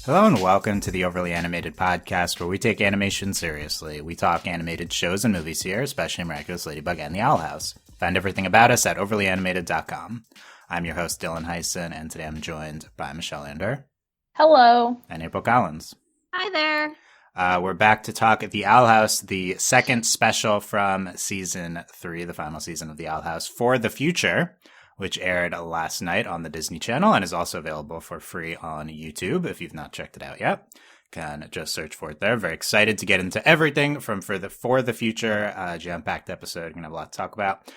Hello and welcome to the Overly Animated Podcast, where we take animation seriously. We talk animated shows and movies here, especially Miraculous Ladybug and The Owl House. Find everything about us at overlyanimated.com. I'm your host, Dylan Hysen, and today I'm joined by Michelle Anderer. Hello. And April Collins. Hi there. We're back to talk at The Owl House, the second special from Season 3, the final season of The Owl House, For the Future, which aired last night on the Disney Channel and is also available for free on YouTube if you've not checked it out yet. Can just search for it there. Very excited to get into everything from For the Future, jam-packed episode. We're going to have a lot to talk about.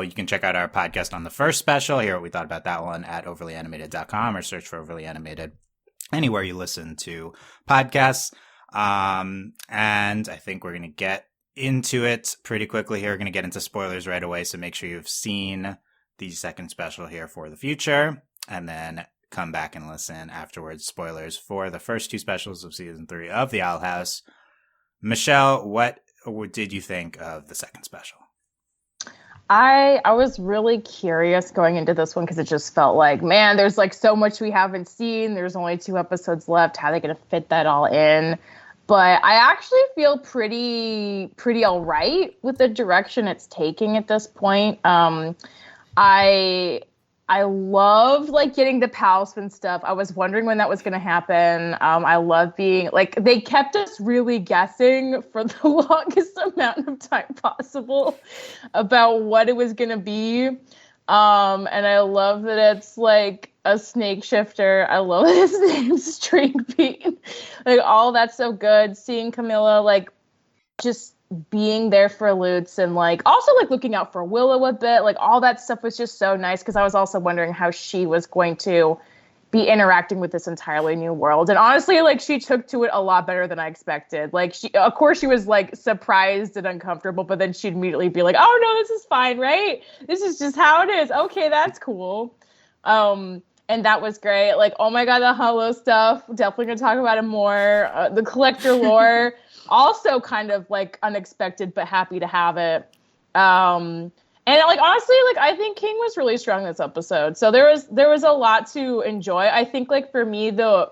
You can check out our podcast on the first special, hear what we thought about that one at overlyanimated.com or search for Overly Animated anywhere you listen to podcasts. And I think we're going to get into it pretty quickly here. We're going to get into spoilers right away, so make sure you've seen the second special here For the Future, and then come back and listen afterwards. Spoilers for the first two specials of Season 3 of The Owl House. Michelle, what did you think of the second special? I was really curious going into this one because it just felt like, man, there's like so much we haven't seen. There's only 2 episodes left. How are they going to fit that all in? But I actually feel pretty all right with the direction it's taking at this point. I love like getting the Palisman stuff. I was wondering when that was going to happen. I love being like, they kept us really guessing for the longest amount of time possible about what it was going to be. And I love that it's like a snake shifter. I love that his name's String Bean. Like all that's so good. Seeing Camila like just being there for Lutz and like also like looking out for Willow a bit, like all that stuff was just so nice because I was also wondering how she was going to be interacting with this entirely new world. And honestly, like she took to it a lot better than I expected. Like she, of course she was like surprised and uncomfortable, but then she'd immediately be like, oh no, this is fine, right? This is just how it is. Okay, that's cool. And that was great. Like, oh my God, the Hollow stuff. Definitely gonna talk about it more. The collector lore. Also kind of like unexpected, but happy to have it. And like, honestly, like I think King was really strong this episode. So there was a lot to enjoy. I think like for me, the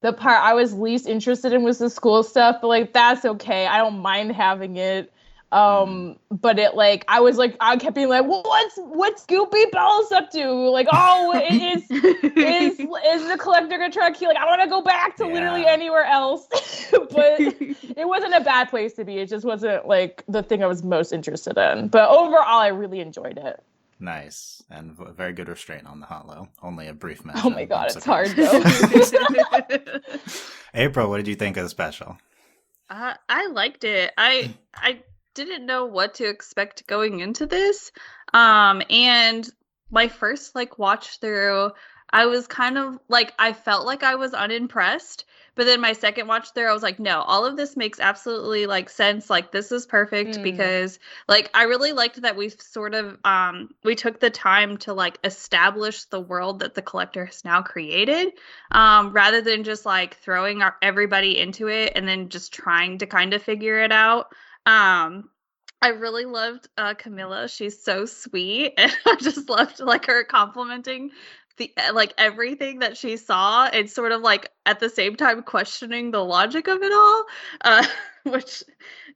part I was least interested in was the school stuff, but like, that's okay. I don't mind having it. But it like, I kept being like, well, what's Goopy Belos up to? Like, oh, is the collector gonna try to kill? Like, I want to go back to literally anywhere else, but it wasn't a bad place to be. It just wasn't like the thing I was most interested in. But overall, I really enjoyed it. Nice. And very good restraint on the Hollow. Only a brief mention. Oh my God, it's hard though. April, what did you think of the special? I liked it. I didn't know what to expect going into this. And my first like watch through, I was kind of like, I felt like I was unimpressed. But then my second watch through, I was like, no, all of this makes absolutely like sense. Like this is perfect because like I really liked that we sort of we took the time to like establish the world that the collector has now created, rather than just like throwing everybody into it and then just trying to kind of figure it out. I really loved Camila. She's so sweet, and I just loved like her complimenting the like everything that she saw, and sort of like at the same time questioning the logic of it all. Which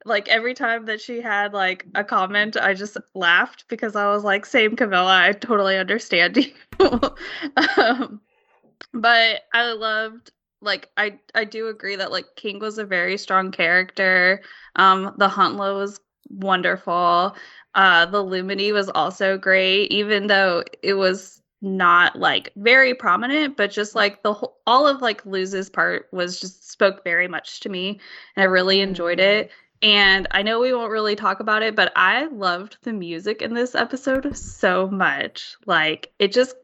like every time that she had like a comment, I just laughed because I was like, "Same, Camila. I totally understand you." But I loved. Like, I do agree that, like, King was a very strong character. The Huntlow was wonderful. The Lumity was also great, even though it was not, like, very prominent, but just, like, all of, like, Luz's part was just spoke very much to me, and I really enjoyed it. And I know we won't really talk about it, but I loved the music in this episode so much. Like, it just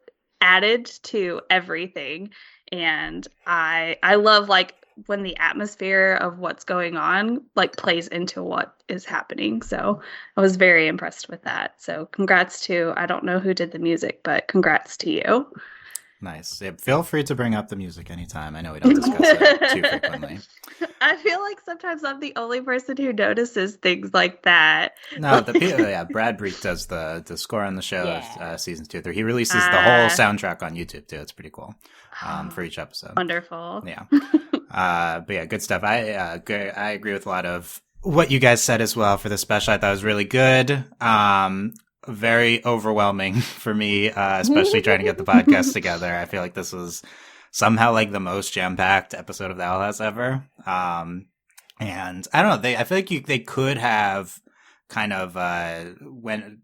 added to everything. And I love like when the atmosphere of what's going on like plays into what is happening. So I was very impressed with that. So congrats to, I don't know who did the music, but congrats to you. Nice. Yeah, feel free to bring up the music anytime. I know we don't discuss it too frequently. I feel like sometimes I'm the only person who notices things like that. No, Brad Breek does the score on the show, seasons 2 3. He releases the whole soundtrack on YouTube too. It's pretty cool. For each episode. Wonderful. Yeah. But yeah, good stuff. I agree with a lot of what you guys said as well for the special. I thought it was really good. Very overwhelming for me, especially trying to get the podcast together. I feel like this was somehow like the most jam-packed episode of the Owl House ever. And I don't know, I feel like they could have kind of went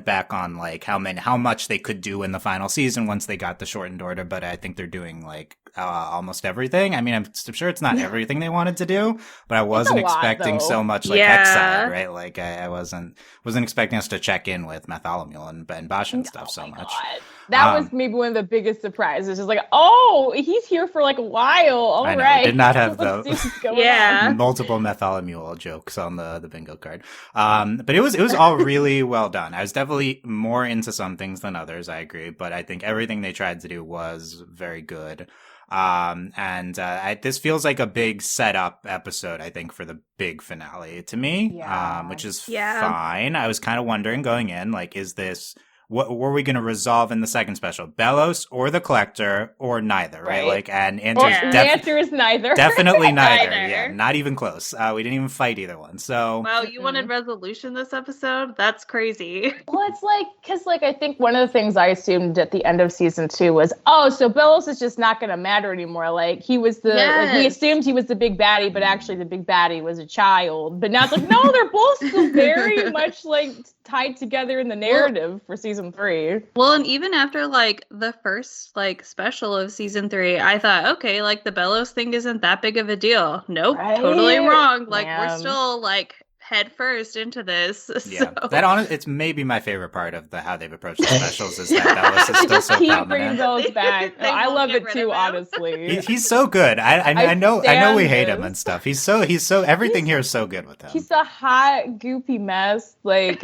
back on like how much they could do in the final season once they got the shortened order, but I think they're doing like almost everything. I mean, I'm sure it's not everything they wanted to do, but I wasn't expecting so much like Hexside, right? Like I wasn't expecting us to check in with Bartholomew and Bosch and stuff so much. God. That was maybe one of the biggest surprises. Just like, oh, he's here for like a while. All right. Did not have the multiple Bartholomew jokes on the bingo card. But it was all really well done. I was definitely more into some things than others. I agree, but I think everything they tried to do was very good. This feels like a big setup episode, I think, for the big finale to me, which is fine. I was kind of wondering going in, like, is this, what were we going to resolve in the second special? Belos or the Collector or neither, right? Like, and the answer is neither. Definitely neither. Yeah, not even close. We didn't even fight either one. So wow, you wanted resolution this episode? That's crazy. Well, it's like, because like I think one of the things I assumed at the end of season 2 was, oh, so Belos is just not going to matter anymore. Like he was we assumed he was the big baddie, but actually the big baddie was a child. But now it's like, no, they're both still very much like tied together in the narrative for season 3. Well, and even after like the first like special of season 3, I thought, okay, like the Belos thing isn't that big of a deal. Nope, totally wrong. Like we're still like head first into this. Yeah, so. It's maybe my favorite part of how they've approached the specials is that Belos is still so prominent. Bring those back. I love it too, honestly. He's so good. I know we hate him and stuff. He's so everything here is so good with him. He's a hot goopy mess. Like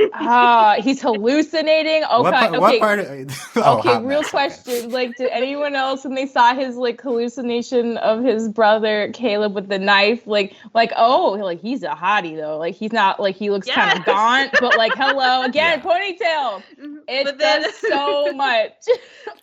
he's hallucinating. Okay, what part of, real question. Okay. Like, did anyone else when they saw his like hallucination of his brother Caleb with the knife, like he's a hottie though. Like he's not like he looks kind of gaunt, but like hello again, ponytail. It does so much.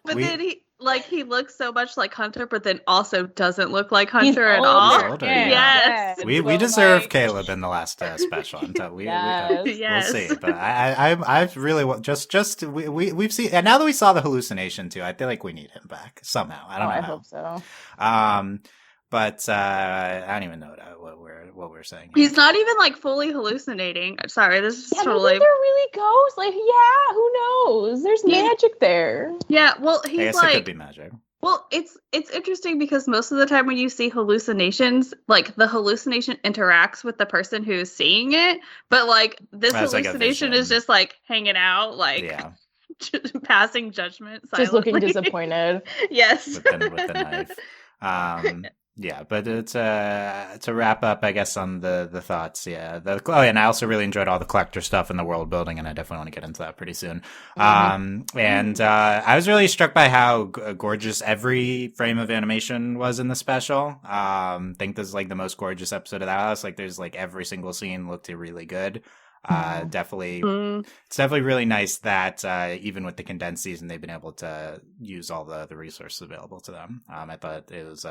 But then he looks so much like Hunter, but then also doesn't look like Hunter at all. Older, yes. We deserve Caleb in the last special. Until we'll see. But I really just we've seen, and now that we saw the hallucination too, I feel like we need him back somehow. I don't know. I hope so. But I don't even know what we're saying. He's not even like fully hallucinating. Sorry, this is totally. Maybe there really goes. Like, who knows? There's magic there. Yeah, well, I guess it could be magic. Well, it's interesting because most of the time when you see hallucinations, like the hallucination interacts with the person who's seeing it, but like this hallucination is just like hanging out, like just passing judgment, silently. Just looking disappointed. Yes, with the knife. Yeah, but to wrap up, I guess, on the thoughts, and I also really enjoyed all the Collector stuff and the world building, and I definitely want to get into that pretty soon. And I was really struck by how gorgeous every frame of animation was in the special. I think this is like the most gorgeous episode of the house. Like, there's like every single scene looked really good. It's definitely really nice that even with the condensed season, they've been able to use all the resources available to them. I thought it was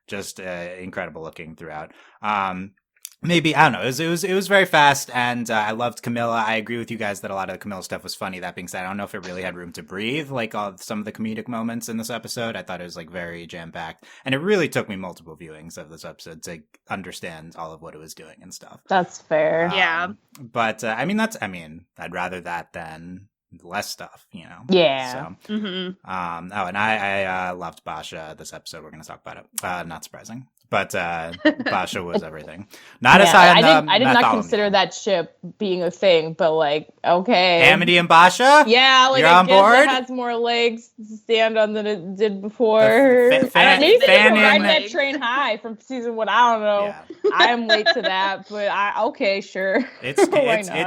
just incredible looking throughout. Maybe, I don't know, it was very fast, and I loved Camila. I agree with you guys that a lot of the Camila stuff was funny. That being said, I don't know if it really had room to breathe, like some of the comedic moments in this episode. I thought it was like very jam-packed, and it really took me multiple viewings of this episode to understand all of what it was doing and stuff. That's fair. But I'd rather that than less stuff, you know. Yeah. So, and I loved Basha this episode. We're going to talk about it. Not surprising, but Basha was everything. Not as high on I did not consider that ship being a thing, but like, okay, Amity and Basha. Yeah, like you're I on guess board. It has more legs to stand on than it did before. Maybe they can ride that train high from season 1. I don't know. Yeah. I'm late to that, but okay, sure. It's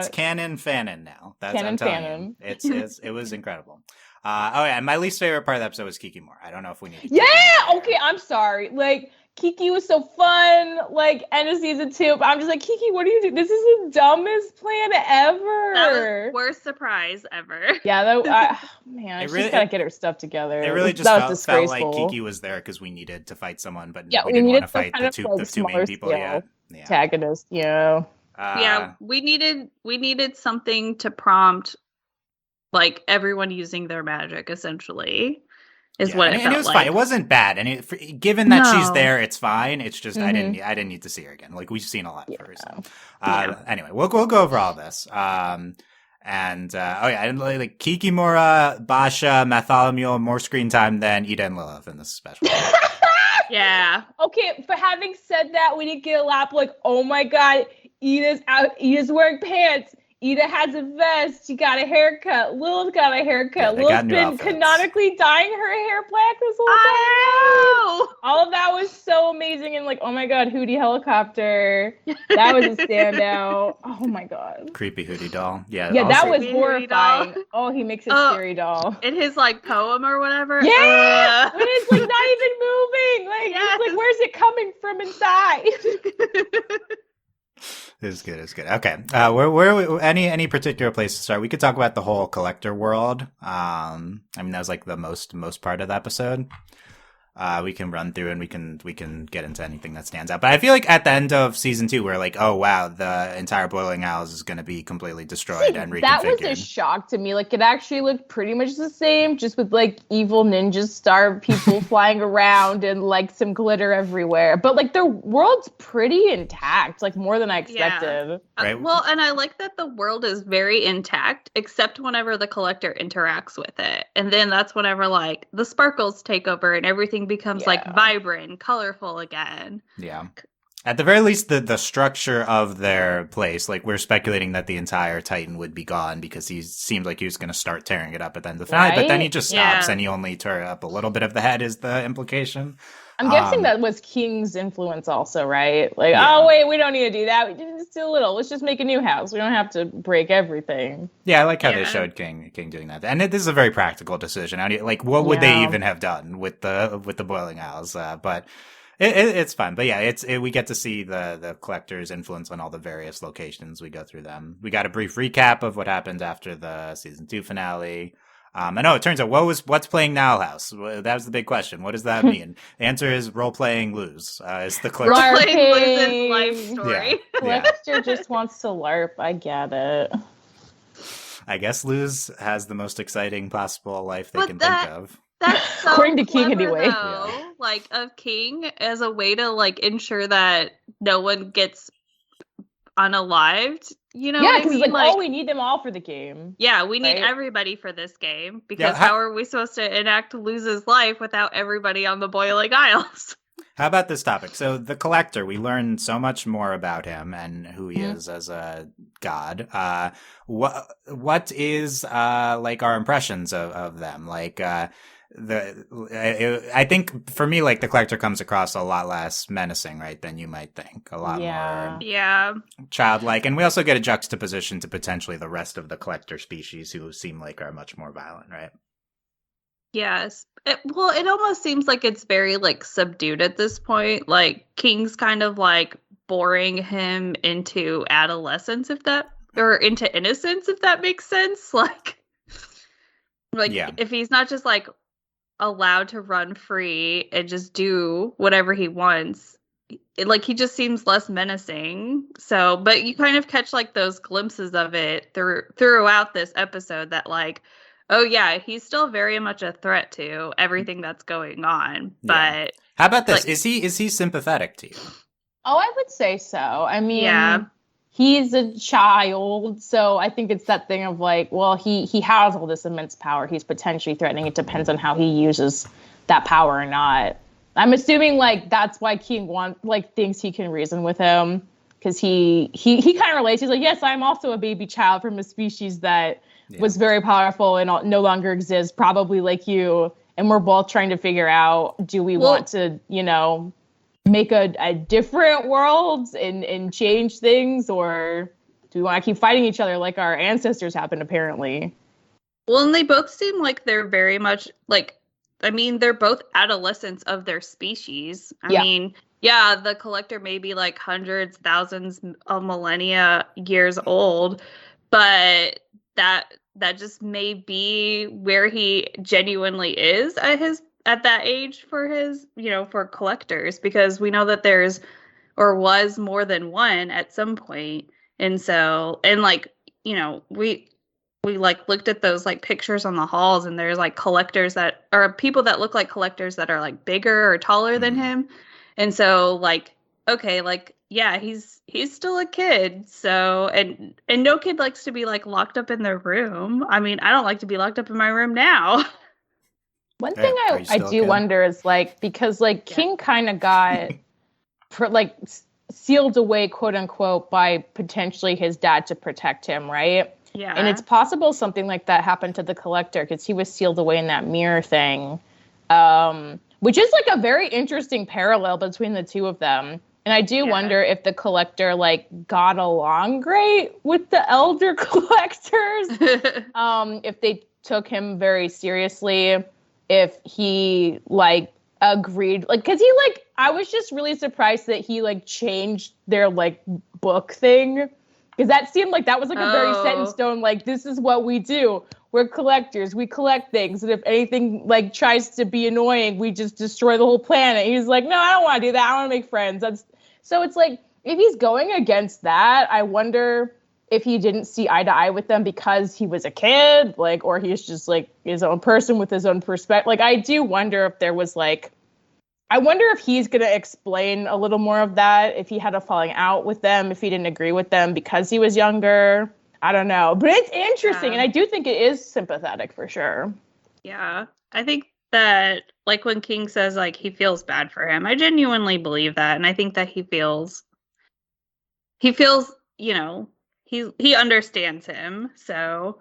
canon fanon now. That's canon I'm telling fanon. you. It was incredible. And my least favorite part of the episode was Kiki Moore. I don't know if we need to. Yeah, okay, I'm sorry. Like, Kiki was so fun, like, end of season 2, but I'm just like, Kiki, what are you doing? This is the dumbest plan ever. That was worst surprise ever. Yeah, man, she's got to get her stuff together. It really just felt like Kiki was there because we needed to fight someone, but we didn't want to fight the two main people yet. Yeah. Antagonist, we needed something to prompt, like, everyone using their magic, essentially. Is what it felt and it was like. fine. It wasn't bad, and given that she's there, it's fine. It's just I didn't need to see her again. Like, we've seen a lot of her. So. Anyway, we'll go over all this. Like Kiki Mora, Basha, Bartholomew, more screen time than Ida and Lilith in this special. Yeah. Okay, but having said that, we didn't get a lot. Like, oh my god, Ida's out. Ida's wearing pants. Ida has a vest. She got a haircut. Lilith got a haircut. Yeah, Lilith's been canonically dyeing her hair black this whole time. All of that was so amazing. And like, oh my god, Hootie helicopter. That was a standout. Oh my god. Creepy Hootie doll. Yeah, that was horrifying. Oh, he makes a scary doll. In his like poem or whatever. Yeah! When it's like not even moving. Like, it's like, where's it coming from inside? It's good. Okay. Where any particular place to start? We could talk about the whole collector world. I mean, that was like the most part of the episode. We can run through and we can get into anything that stands out. But I feel like at the end of season 2, we're like, oh wow, the entire Boiling Isles is going to be completely destroyed and reconfigured. That was a shock to me. Like, it actually looked pretty much the same, just with like evil ninja star people flying around and like some glitter everywhere. But like the world's pretty intact, like more than I expected. Yeah. Right. Well, and I like that the world is very intact, except whenever the collector interacts with it, and then that's whenever like the sparkles take over and everything becomes like vibrant, colorful again. Yeah. At the very least, the structure of their place, like we're speculating that the entire Titan would be gone because he seemed like he was going to start tearing it up at the end of the finale, but then he just stops and he only tore up a little bit of the head is the implication. I'm guessing that was King's influence also, right? Like, oh wait, we don't need to do that. We just do a little. Let's just make a new house. We don't have to break everything. Yeah, I like how they showed King doing that, and this is a very practical decision. Like, what would they even have done with the Boiling Isles? But it's fun. But yeah, we get to see the collector's influence on all the various locations. We go through them. We got a brief recap of what happened after the season 2 finale. It turns out what's playing Now House? That was the big question. What does that mean? The answer is role-playing Luz. Is the collector. Role-playing Luz's life story. Collector just wants to LARP. I get it. I guess Luz has the most exciting possible life they can think of. That's so according to King anyway. Like of King as a way to like ensure that no one gets unalived. You know, because he's like, we need them all for the game. Yeah, we need everybody for this game because how are we supposed to enact Luz's life without everybody on the Boiling Isles? How about this topic? So the collector, we learned so much more about him and who he is as a god. What is like our impressions of them? Like I think for me, like the collector comes across a lot less menacing, right, than you might think. A lot more childlike, and we also get a juxtaposition to potentially the rest of the collector species, who seem like are much more violent, right? Yes. It almost seems like it's very like subdued at this point. Like King's kind of like boring him into adolescence, into innocence, if that makes sense. Like if he's not just like allowed to run free and just do whatever he wants, he just seems less menacing. So, but you kind of catch like those glimpses of it throughout this episode that like, oh yeah, he's still very much a threat to everything that's going on. But how about this? Like, is he sympathetic to you? Oh, I would say so. I mean, he's a child, so I think it's that thing of like, well, he has all this immense power. He's potentially threatening. It depends on how he uses that power or not. I'm assuming like that's why King thinks he can reason with him, because he kind of relates. He's like, yes, I'm also a baby child from a species that was very powerful and no longer exists, probably like you. And we're both trying to figure out, do we want to, make a different world and change things, or do we want to keep fighting each other like our ancestors happened, apparently? Well, and they both seem like they're very much like, I mean, they're both adolescents of their species. I mean, yeah, the collector may be like hundreds, thousands of millennia years old, but that just may be where he genuinely is at that age for his, for collectors, because we know that there's or was more than one at some point. And so, and like, we like looked at those like pictures on the halls, and there's like collectors that are people that look like collectors that are like bigger or taller than him. And so like, okay, like, yeah, he's still a kid. So, and no kid likes to be like locked up in their room. I mean, I don't like to be locked up in my room now. One thing I do wonder is like, because like King kind of got sealed away, quote unquote, by potentially his dad to protect him, right? Yeah. And it's possible something like that happened to the collector, because he was sealed away in that mirror thing, which is like a very interesting parallel between the two of them. And I do wonder if the collector like got along great with the elder collectors, if they took him very seriously, if he like agreed, like, because he like, I was just really surprised that he like changed their like book thing. Because that seemed like that was like a very set in stone, like, this is what we do. We're collectors. We collect things. And if anything like tries to be annoying, we just destroy the whole planet. He's like, no, I don't want to do that. I want to make friends. So it's like, if he's going against that, I wonder if he didn't see eye to eye with them because he was a kid, like, or he's just like his own person with his own perspective. Like, I do wonder if there was like, I wonder if he's going to explain a little more of that, if he had a falling out with them, if he didn't agree with them because he was younger. I don't know. But it's interesting, and I do think it is sympathetic for sure. Yeah. I think that, like, when King says, like, he feels bad for him, I genuinely believe that. And I think that he feels, he understands him. So,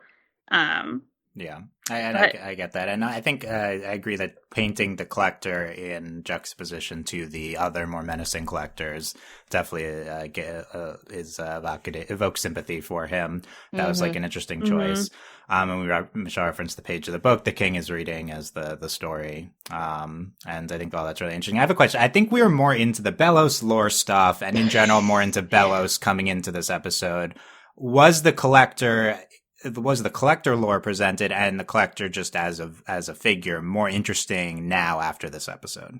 yeah, I get that. And I think I agree that painting the collector in juxtaposition to the other more menacing collectors definitely evokes sympathy for him. That was like an interesting choice. And Michelle referenced the page of the book the King is reading as the story. And I think all that's really interesting. I have a question. I think we were more into the Belos lore stuff, and in general more into Belos coming into this episode. Was the collector lore presented, and the collector just as a figure more interesting now after this episode?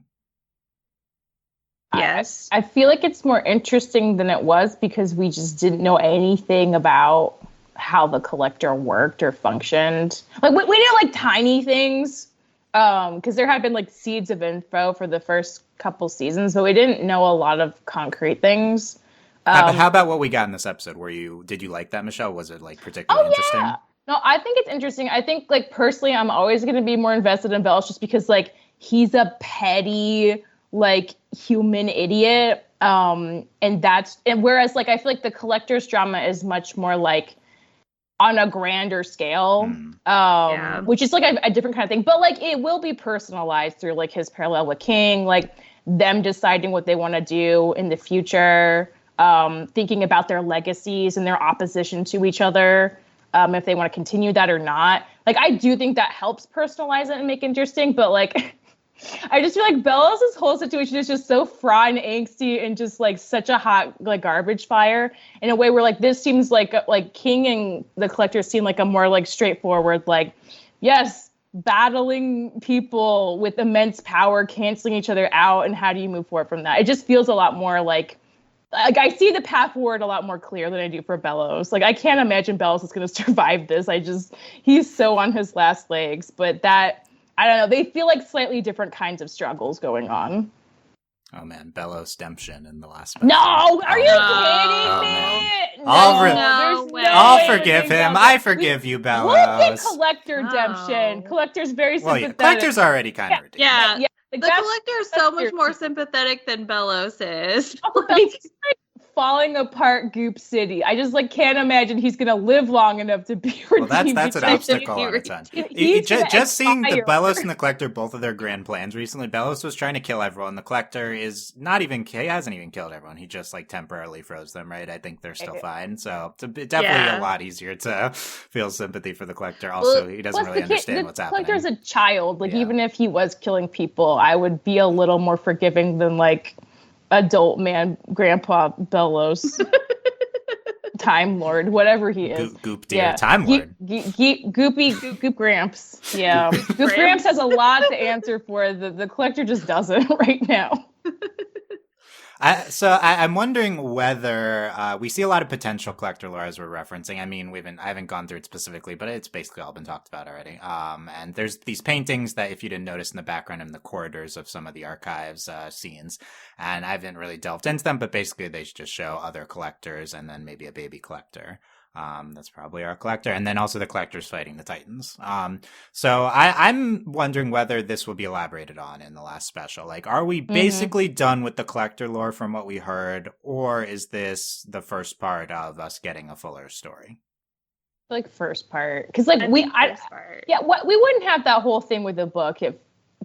Yes. I feel like it's more interesting than it was because we just didn't know anything about how the collector worked or functioned. Like, we knew like tiny things, because there had been like seeds of info for the first couple seasons, but we didn't know a lot of concrete things. How about what we got in this episode? Did you like that, Michelle? Was it like particularly interesting? Yeah. No, I think it's interesting. I think like personally, I'm always going to be more invested in Belos just because like he's a petty like human idiot. And whereas like I feel like the collector's drama is much more like on a grander scale, which is like a different kind of thing. But like it will be personalized through like his parallel with King, like them deciding what they want to do in the future. Thinking about their legacies and their opposition to each other, if they want to continue that or not. Like, I do think that helps personalize it and make it interesting, but like, I just feel like Belos' whole situation is just so fraught and angsty and just like such a hot like garbage fire in a way where like this seems like King and the collector seem like a more like straightforward, like, yes, battling people with immense power, canceling each other out, and how do you move forward from that? It just feels a lot more like I see the path forward a lot more clear than I do for Belos. Like, I can't imagine Belos is going to survive this. He's so on his last legs. But that, I don't know, they feel like slightly different kinds of struggles going on. Oh, man, Belos Demption in the last episode. No! Are you kidding me? I'll forgive him. I forgive you, Belos. Look at Collector Demption. Collector's very sympathetic. Well, Collector's already kind of ridiculous. Yeah. The collector is so much more sympathetic than Belos is. Belos is like falling apart Goop City. I just like can't imagine he's gonna live long enough to be redeemed. Well, that's an obstacle on its own. Just seeing the Belos and the Collector, both of their grand plans recently. Belos was trying to kill everyone. The Collector is not even. He hasn't even killed everyone. He just like temporarily froze them. Right? I think they're still fine. So it's definitely a lot easier to feel sympathy for the Collector. Also, he doesn't really understand what's happening. The Collector's a child. Like even if he was killing people, I would be a little more forgiving than like adult man Grandpa Belos. Time Lord, whatever he is. Goop dear, Time Lord. Goop Gramps. Yeah. Goop Gramps has a lot to answer for. The Collector just doesn't right now. I'm wondering whether we see a lot of potential Collector lore as we're referencing. I mean, I haven't gone through it specifically, but it's basically all been talked about already. And there's these paintings that, if you didn't notice in the background, in the corridors of some of the archives scenes, and I haven't really delved into them, but basically they just show other Collectors and then maybe a baby Collector. That's probably our Collector. And then also the Collectors fighting the Titans. So I'm wondering whether this will be elaborated on in the last special. Like, are we basically done with the Collector lore from what we heard? Or is this the first part of us getting a fuller story? Like first part. Because like we wouldn't have that whole thing with the book if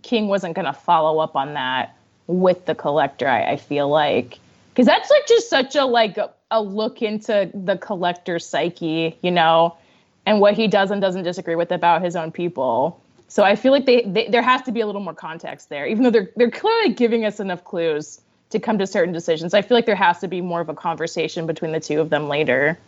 King wasn't going to follow up on that with the Collector, I feel like. Because that's like just such a look into the Collector's psyche, you know, and what he does and doesn't disagree with about his own people. So I feel like there has to be a little more context there, even though they're clearly giving us enough clues to come to certain decisions. I feel like there has to be more of a conversation between the two of them later.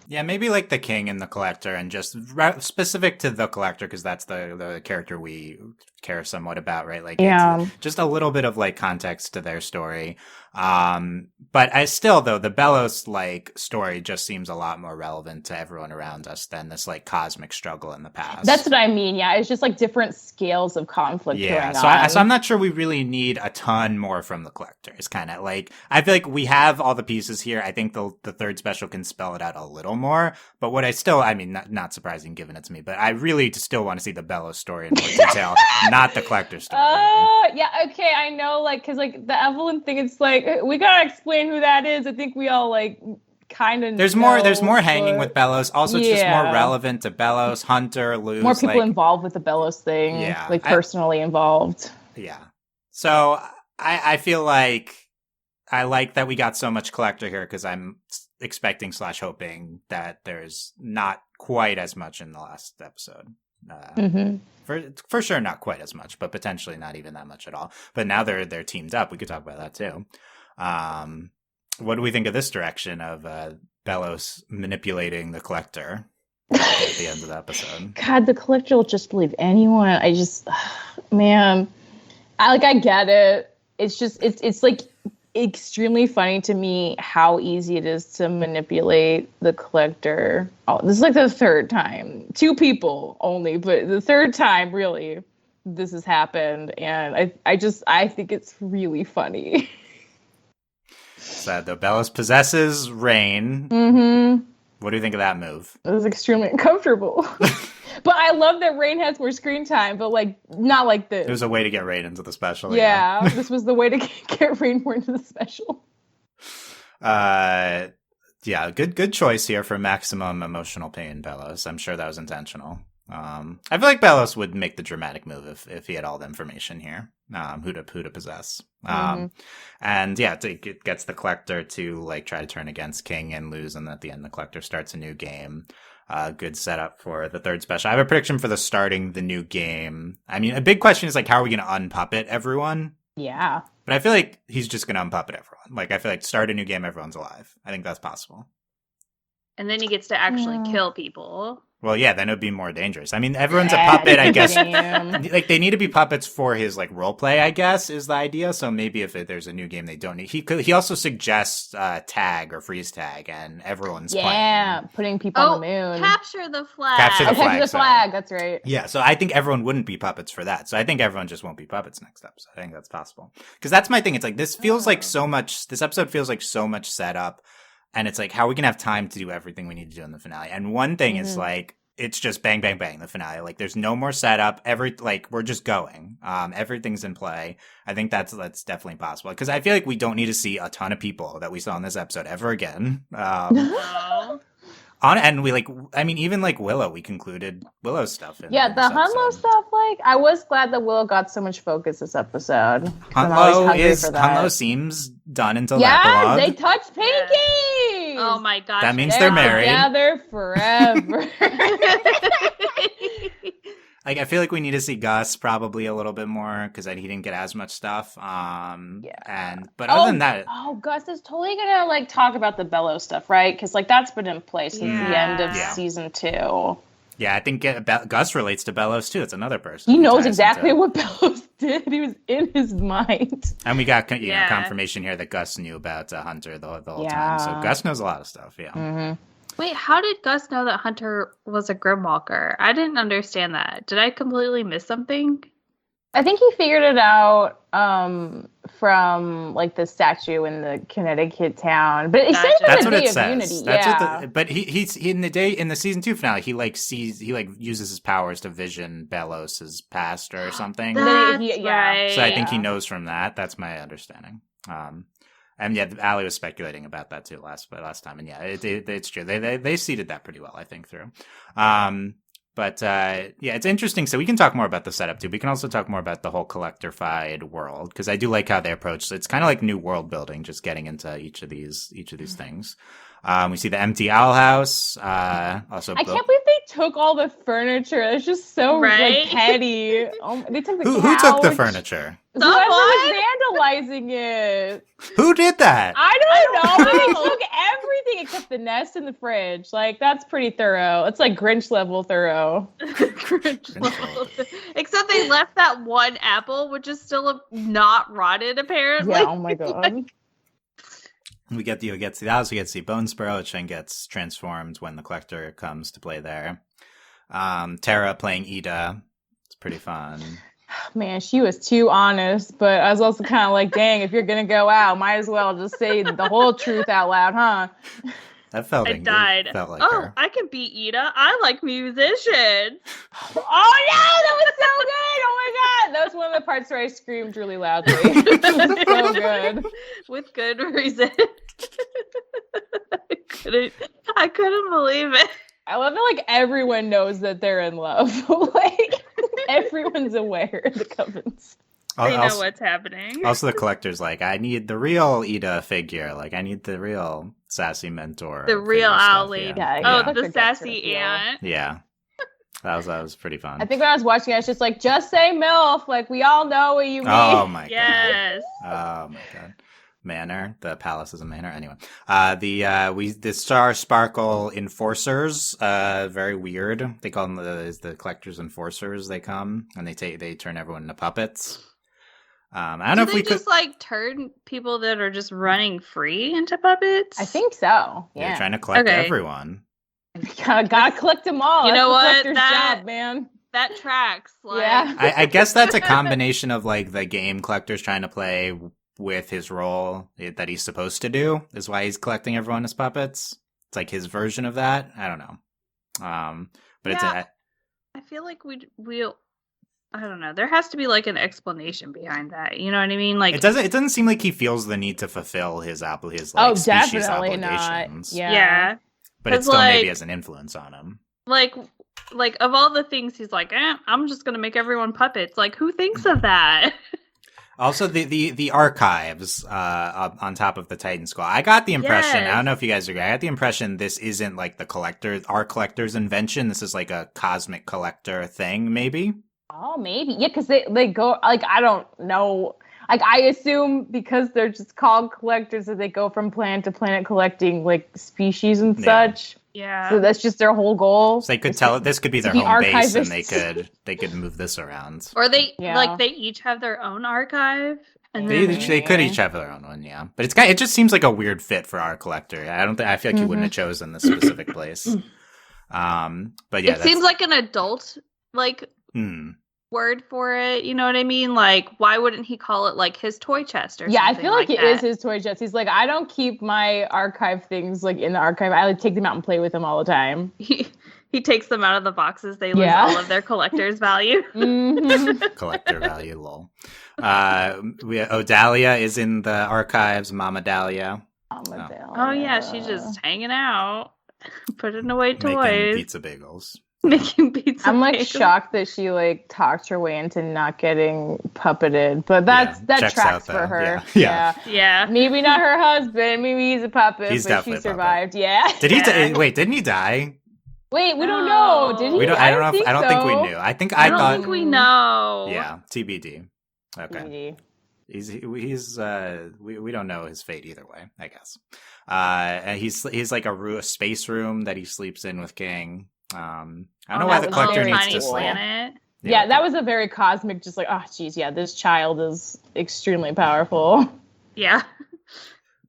Yeah, maybe like the King and the Collector, and just specific to the Collector, because that's the character we care somewhat about, right? Like, it's just a little bit of like context to their story. But the Belos like story just seems a lot more relevant to everyone around us than this like cosmic struggle in the past. That's what I mean. Yeah, it's just like different scales of conflict going on. So I'm not sure we really need a ton more from the Collector. It's kind of like, I feel like we have all the pieces here. I think the third special can spell it out a little more. But what not surprising given it's me, but I really still want to see the Belos story in more detail, not the Collector story. Yeah, okay, I know, like, because like the Evelyn thing, it's like we gotta explain who that is. I think we all like kind of. There's more hanging with Belos. Also, it's just more relevant to Belos, Hunter, Luz. More people involved with the Belos thing. Yeah, like personally involved. Yeah. So I feel like I like that we got so much Collector here, because I'm expecting / hoping that there's not quite as much in the last episode. For sure, not quite as much, but potentially not even that much at all. But now they're teamed up. We could talk about that too. What do we think of this direction of Belos manipulating the Collector at the end of the episode? God, the Collector will just believe anyone. I just, man, I get it. It's just, it's like extremely funny to me how easy it is to manipulate the Collector. Oh, this is like the third time. 2 people only, but the third time really this has happened, and I think it's really funny. So the Belos possesses Rain. What do you think of that move? It was extremely uncomfortable. But I love that Rain has more screen time, but like not like this. It was a way to get Rain into the special. Yeah. This was the way to get Rain more into the special. Yeah, good choice here for maximum emotional pain, Belos. I'm sure that was intentional. I feel like Belos would make the dramatic move if he had all the information here. Who to possess. And yeah, it gets the Collector to like try to turn against King and lose, and at the end the Collector starts a new game. Good setup for the third special. I have a prediction for starting the new game. I mean, a big question is like, how are we going to unpuppet everyone? Yeah. But I feel like he's just going to unpuppet everyone. Like, I feel like start a new game, everyone's alive. I think that's possible. And then he gets to actually kill people. Well, yeah, then it would be more dangerous. I mean, everyone's a puppet, I guess. Like, they need to be puppets for his, like, role play, I guess, is the idea. So maybe if there's a new game they don't need. He also suggests tag or freeze tag, and everyone's playing. Yeah, putting people on the moon. Capture the flag. Capture the flag, that's right. Yeah, so I think everyone wouldn't be puppets for that. So I think everyone just won't be puppets next episode. I think that's possible. Because that's my thing. It's like, this episode feels like so much setup. And it's like, how are we going to have time to do everything we need to do in the finale? And one thing is like, it's just bang, bang, bang, the finale. Like, there's no more setup. We're just going. Everything's in play. I think that's definitely possible. Because I feel like we don't need to see a ton of people that we saw in this episode ever again. No. And even like Willow, we concluded Willow's stuff. In the this Hunlo episode. stuff, like, I was glad that Willow got so much focus this episode. Hunlo seems done until that epilogue. Yeah, they touched Pinky! Oh my gosh. That means they're married. Together forever. Like, I feel like we need to see Gus probably a little bit more because he didn't get as much stuff. But other than that, Gus is totally gonna like talk about the Belos stuff, right? Because like that's been in place since the end of season 2. Yeah, I think Gus relates to Belos too. It's another person. He knows exactly what Belos did. He was in his mind. And we got confirmation here that Gus knew about Hunter the whole time. So Gus knows a lot of stuff. Yeah. Mm-hmm. Wait, how did Gus know that Hunter was a Grimwalker? I didn't understand that. Did I completely miss something? I think he figured it out from like the statue in the Connecticut town. But he said that's the what Day it of says. Unity. But he's in the season 2 finale. He uses his powers to vision Belos's past or something. That's right. So I think he knows from that. That's my understanding. And yeah, Allie was speculating about that too last time, and yeah, it's true. They seeded that pretty well, I think, through. But it's interesting. So we can talk more about the setup too. We can also talk more about the whole collector-fied world because I do like how they approach. It's kind of like new world building, just getting into each of these things. We see the empty owl house. Also, I can't believe they took all the furniture. It's just so like petty. They took the couch. Who took the furniture? Whoever was vandalizing it. Who did that? I don't know. They took everything except the nest and the fridge. Like, that's pretty thorough. It's like Grinch level thorough. Grinch level. Except they left that one apple, which is still not rotted, apparently. Yeah, oh my god. We get to see the house. We get to see Bonesborough, which then gets transformed when the collector comes to play there. Tara playing Ida. It's pretty fun. Man, she was too honest, but I was also kind of like, dang, if you're going to go out, might as well just say the whole truth out loud, huh? That felt I died. Felt like oh, her. I can beat Ida. I like musicians. Oh, no, that was so good. Oh, my God. That was one of the parts where I screamed really loudly. It was so good. With good reason. I couldn't believe it. I love that, like, everyone knows that they're in love. Like, everyone's aware of the covens. They know what's happening. Also, the collector's like, I need the real Ida figure. Like, I need the real sassy mentor. The real owl lady. Yeah. Oh, the sassy aunt. Yeah. That was pretty fun. I think when I was watching it, I was just like, just say MILF. Like, we all know what you mean. Oh, my God. Yes. Oh, my God. Manor. The palace is a manor. Anyway, the Star Sparkle Enforcers, very weird. They call them the collector's enforcers. They come and they turn everyone into puppets. I don't know if we could just like turn people that are just running free into puppets. I think so. Yeah. They're trying to collect everyone. Gotta collect them all. You know That's what? The job, man. That tracks. Like... Yeah. I guess that's a combination of like the game collector's trying to play with his role that he's supposed to do is why he's collecting everyone as puppets. It's like his version of that. I don't know. But I feel like we'll I don't know. There has to be like an explanation behind that. You know what I mean? Like it doesn't seem like he feels the need to fulfill his like species definitely obligations. Not. Yeah. But it still maybe has an influence on him. Like of all the things he's like, I'm just gonna make everyone puppets. Like who thinks of that? Also, the archives on top of the Titan Skull. I got the impression, I don't know if you guys agree, I got the impression this isn't like our collector's invention. This is like a cosmic collector thing, maybe? Oh, maybe. Yeah, because they go, like, I don't know. Like, I assume because they're just called collectors that they go from planet to planet collecting, like, species and such. Yeah. So that's just their whole goal. So they could this could be their home base, and they could move this around. Or they each have their own archive. And they could each have their own one, yeah. But it just seems like a weird fit for our collector. I feel like you wouldn't have chosen this specific place. But yeah, it seems like an adult word for it. You know what I mean? Like, why wouldn't he call it like his toy chest or something? Yeah, I feel like it that? is his toy chest. He's like, I don't keep my archive things like in the archive. I like take them out and play with them all the time. he takes them out of the boxes. They lose all of their collector's value. Collector value, lol. Odalia is in the archives. Mama Dahlia. Oh yeah, she's just hanging out, putting away toys, making pizza bagels. I'm like shocked that she like talked her way into not getting puppeted, but that tracks for her. Yeah. Maybe not her husband. Maybe he's a puppet, but she survived. Yeah. Did he? Wait, didn't he die? Wait, we don't know. Did he? I don't know. I don't think we knew. I don't think we know. Yeah, TBD. Okay. TBD. We don't know his fate either way, I guess. And he's like a space room that he sleeps in with King. I don't know why the collector needs to sleep. Yeah, that was a very cosmic, just like, oh geez, yeah, this child is extremely powerful. Yeah.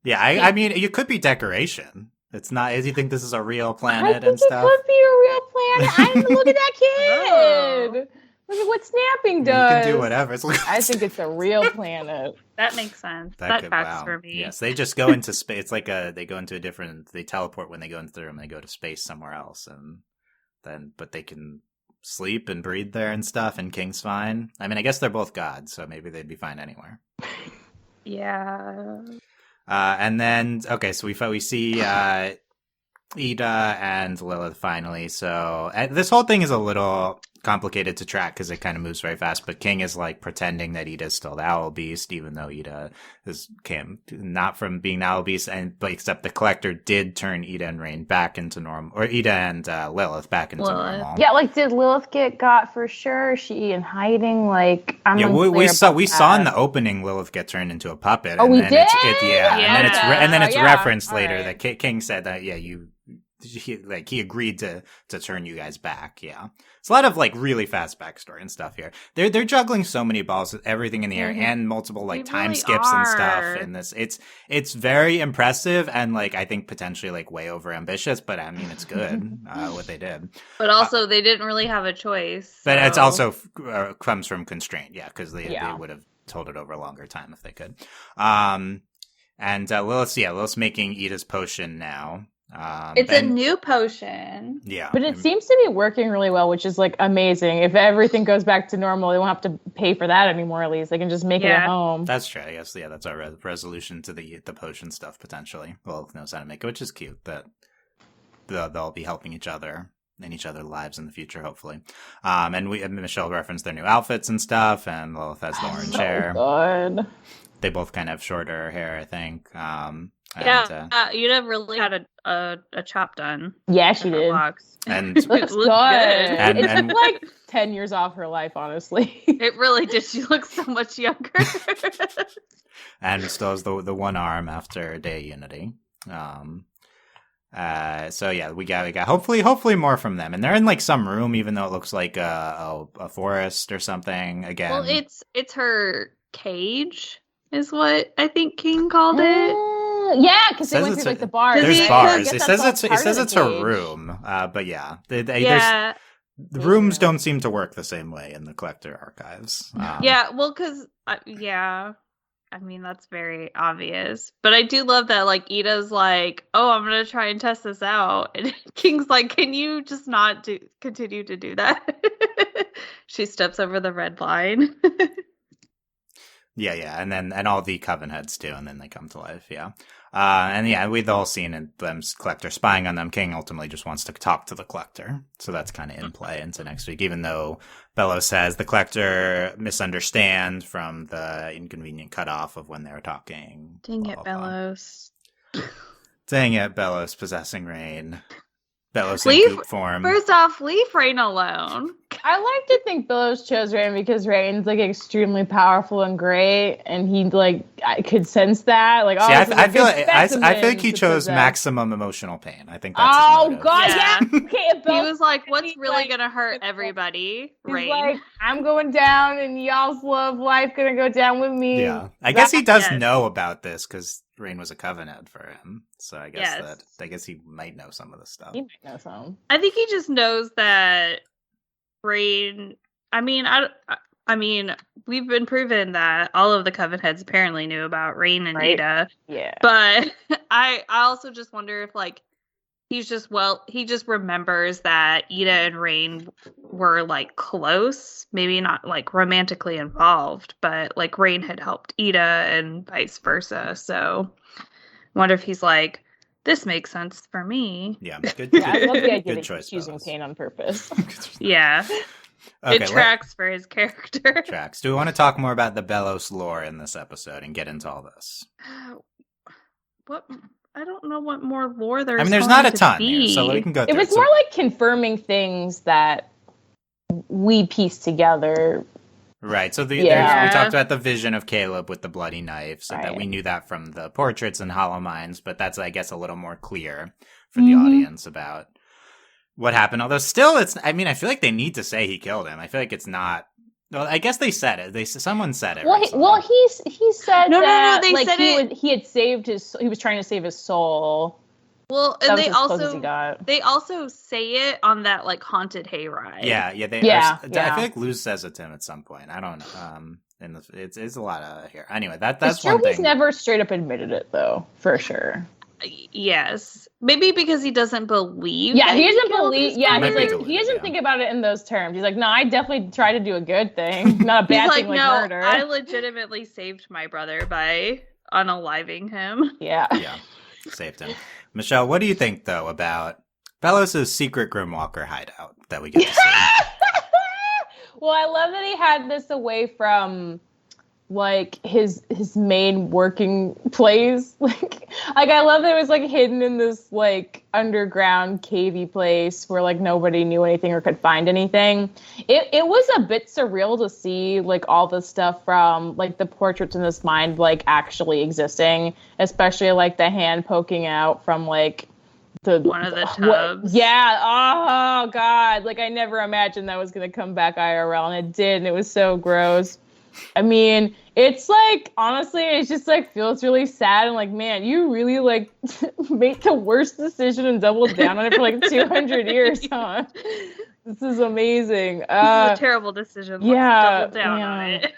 Yeah, I mean, it could be decoration. It's not. Do you think this is a real planet and stuff? It could be a real planet. Look at that kid. Look at what snapping does. You can do whatever. I think it's a real planet. That makes sense. That tracks for me. Yes, they just go into space. It's like they go into they teleport when they go into the room. They go to space somewhere else, but they can sleep and breathe there and stuff. And King's fine. I mean, I guess they're both gods, so maybe they'd be fine anywhere. Yeah. And then so we see Ida and Lilith finally. So this whole thing is a little complicated to track because it kind of moves very fast, but King is like pretending that Ida's still the owl beast, even though Ida came not from being the owl beast, but except the collector did turn Ida and Rain back into normal, or Ida and Lilith back into normal. Yeah, like did Lilith get got for sure? Is she in hiding? Like we saw in the opening Lilith get turned into a puppet. Oh, we did. And then it's referenced later that King said that he agreed to turn you guys back. Yeah, it's a lot of like really fast backstory and stuff here. They're juggling so many balls with everything in the air and multiple like time skips and stuff in this. It's very impressive and like I think potentially like way over ambitious, but I mean it's good what they did. But also they didn't really have a choice. But it's also comes from constraint, because they would have told it over a longer time if they could. And Lilith's making Ida's potion now. It's a new potion. Yeah. But it seems to be working really well, which is like amazing. If everything goes back to normal, they won't have to pay for that anymore, at least. They can just make it at home. That's true. I guess, that's our resolution to the potion stuff, potentially. Lilith knows how to make it, which is cute that they'll be helping each other in each other's lives in the future, hopefully. And Michelle referenced their new outfits and stuff, and Lilith has the orange hair. Good. They both kind of have shorter hair, I think. Ida really had a chop done. Yeah, she did. And it looks good. It took like 10 years off her life, honestly. It really did. She looks so much younger. And still has the one arm after Day Unity. We got hopefully more from them, and they're in like some room, even though it looks like a forest or something. Again, well, it's her cage, is what I think King called it. Yeah, because they went through like the bars. There's bars. It says it's her room. But yeah, the rooms don't seem to work the same way in the collector archives. Because I mean that's very obvious. But I do love that like Ida's like, oh, I'm gonna try and test this out, and King's like, can you just not continue to do that? She steps over the red line. Yeah, and all the coven heads too, and then they come to life. Yeah, we've all seen them collector spying on them. King ultimately just wants to talk to the collector, so that's kind of in play into next week. Even though Belos says the collector misunderstand from the inconvenient cutoff of when they were talking. Dang it, Belos! Dang it, Belos possessing Rain. Belos in goop form. First off, leave Rain alone. I like to think Belos chose Rain because Rain's like extremely powerful and great, and he like I could sense that. Like, I feel like he chose maximum emotional pain. I think that's his motive. God, yeah. Okay, he was like, "What's really gonna hurt everybody?" Rain. He's like, "I'm going down, and y'all's love life gonna go down with me." Yeah, I guess he does know about this because Rain was a covenant for him, so I guess he might know some of the stuff. He might know some. I think he just knows that Rain. I mean, we've been proven that all of the coven heads apparently knew about Rain and Ida. Yeah. But I also just wonder if like he just remembers that Ida and Rain were like close, maybe not like romantically involved, but like Rain had helped Ida and vice versa. So I wonder if he's like, this makes sense for me. Yeah, good. Yeah, I love the idea Good that choice, he's choosing Belos. pain on purpose. Yeah. Okay, It tracks for his character. Tracks. Do we want to talk more about the Belos lore in this episode and get into all this? What? I don't know what more lore there's. I mean, there's not a ton here, so we can go through It was more like confirming things that we pieced together. Right. So we talked about the vision of Caleb with the bloody knife, so that we knew that from the portraits and Hollow Minds, but that's, I guess, a little more clear for the audience about what happened. Although still, I feel like they need to say he killed him. I feel like it's not. Well, I guess they said it. Someone said it. Well, he said no. They like, said he had saved his. He was trying to save his soul. Well, that and they also say it on that like haunted hayride. Yeah. I feel like Luz says it to him at some point. I don't know. It's a lot of here. Anyway, that's it's true. One thing. He's never straight up admitted it though, for sure. Yes, maybe because he doesn't believe. Yeah, he doesn't believe. Yeah, he's like he doesn't yeah. think about it in those terms. He's like, no, I definitely try to do a good thing, not a bad thing like murder. I legitimately saved my brother by unaliving him. Yeah, saved him. Michelle, what do you think though about Belos' secret Grimwalker hideout that we get to see? Well, I love that he had this away from like his main working place. Like I love that it was like hidden in this like underground cavey place where like nobody knew anything or could find anything. It was a bit surreal to see like all the stuff from like the portraits in his mind like actually existing, especially like the hand poking out from like one of the tubs. Yeah. Oh God. Like I never imagined that was gonna come back IRL, and it did, and it was so gross. I mean, it's like, honestly, it's just like feels really sad and like, man, you really like made the worst decision and doubled down on it for like 200 years, huh? This is amazing. This is a terrible decision. Let's double down on it.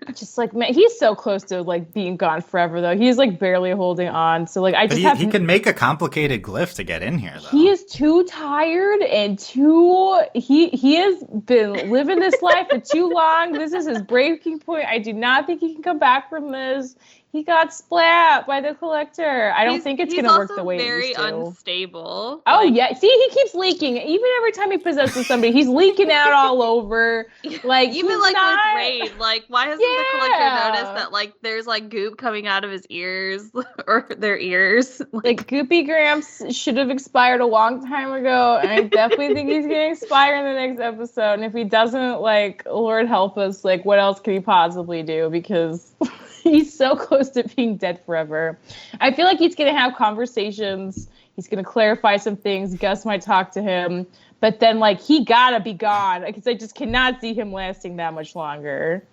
Just like, man, he's so close to like being gone forever though. He's like barely holding on. So like, he can make a complicated glyph to get in here though. He is too tired and he has been living this life for too long. This is his breaking point. I do not think he can come back from this. He got splat by the collector. I don't think it's going to work the way it used to. He's also very unstable. Oh, yeah. See, he keeps leaking. Even every time he possesses somebody, he's leaking out all over. Like, even like with Raid, like, why hasn't the collector noticed that, like, there's, like, goop coming out of his ears or their ears? Like Goopy Gramps should have expired a long time ago, and I definitely think he's going to expire in the next episode. And if he doesn't, like, Lord help us, like, what else could he possibly do? Because he's so close to being dead forever. I feel like he's going to have conversations. He's going to clarify some things. Gus might talk to him. But then, like, he got to be gone. Because I just cannot see him lasting that much longer.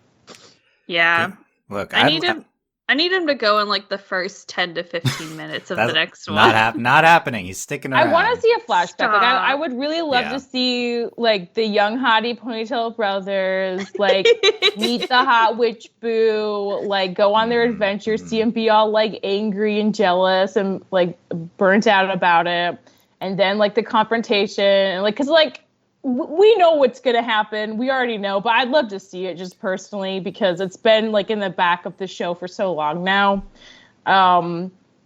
Yeah. Look, I need him to go in, like, the first 10 to 15 minutes of the next one. Not happening. He's sticking around. I want to see a flashback. Like, I would really love to see, like, the young hottie ponytail brothers, like, meet the hot witch boo, like, go on their adventure, see them be all, like, angry and jealous and, like, burnt out about it. And then, like, the confrontation. And, like, because, like, we know what's going to happen. We already know, but I'd love to see it just personally because it's been like in the back of the show for so long now.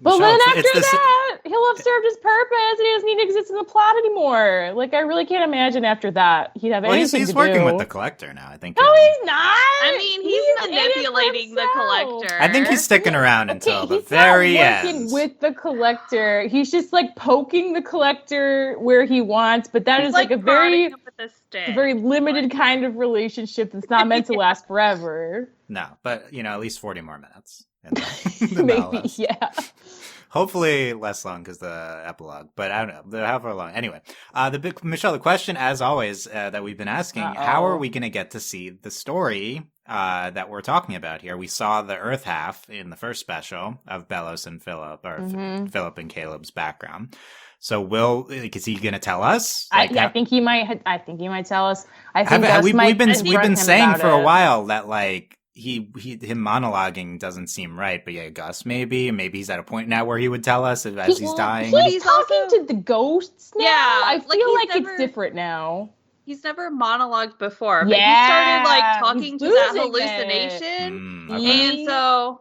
But then after that, he'll have served his purpose and he doesn't need to exist in the plot anymore. Like, I really can't imagine after that he'd have anything to do. He's working with the collector now, I think. No, he's not. I mean, he's manipulating the collector. I think he's sticking around until the very end. He's not working with the collector. He's just, like, poking the collector where he wants, but that is, like a very limited kind of relationship that's not meant to last forever. No, but, at least 40 more minutes. Maybe, yeah. Hopefully less long because the epilogue, but I don't know. However long. Anyway, Michelle, the question, as always, that we've been asking, how are we going to get to see the story that we're talking about here? We saw the Earth half in the first special of Belos and Philip, or Philip and Caleb's background. So is he going to tell us? Like, I think he might. I think he might tell us. I think we've been saying for a while that, like, him monologuing doesn't seem right, but yeah, Gus maybe he's at a point now where he would tell us as he's dying. He's talking to the ghosts now. Yeah, I feel like never, it's different now. He's never monologued before, but he started like talking to that hallucination, and so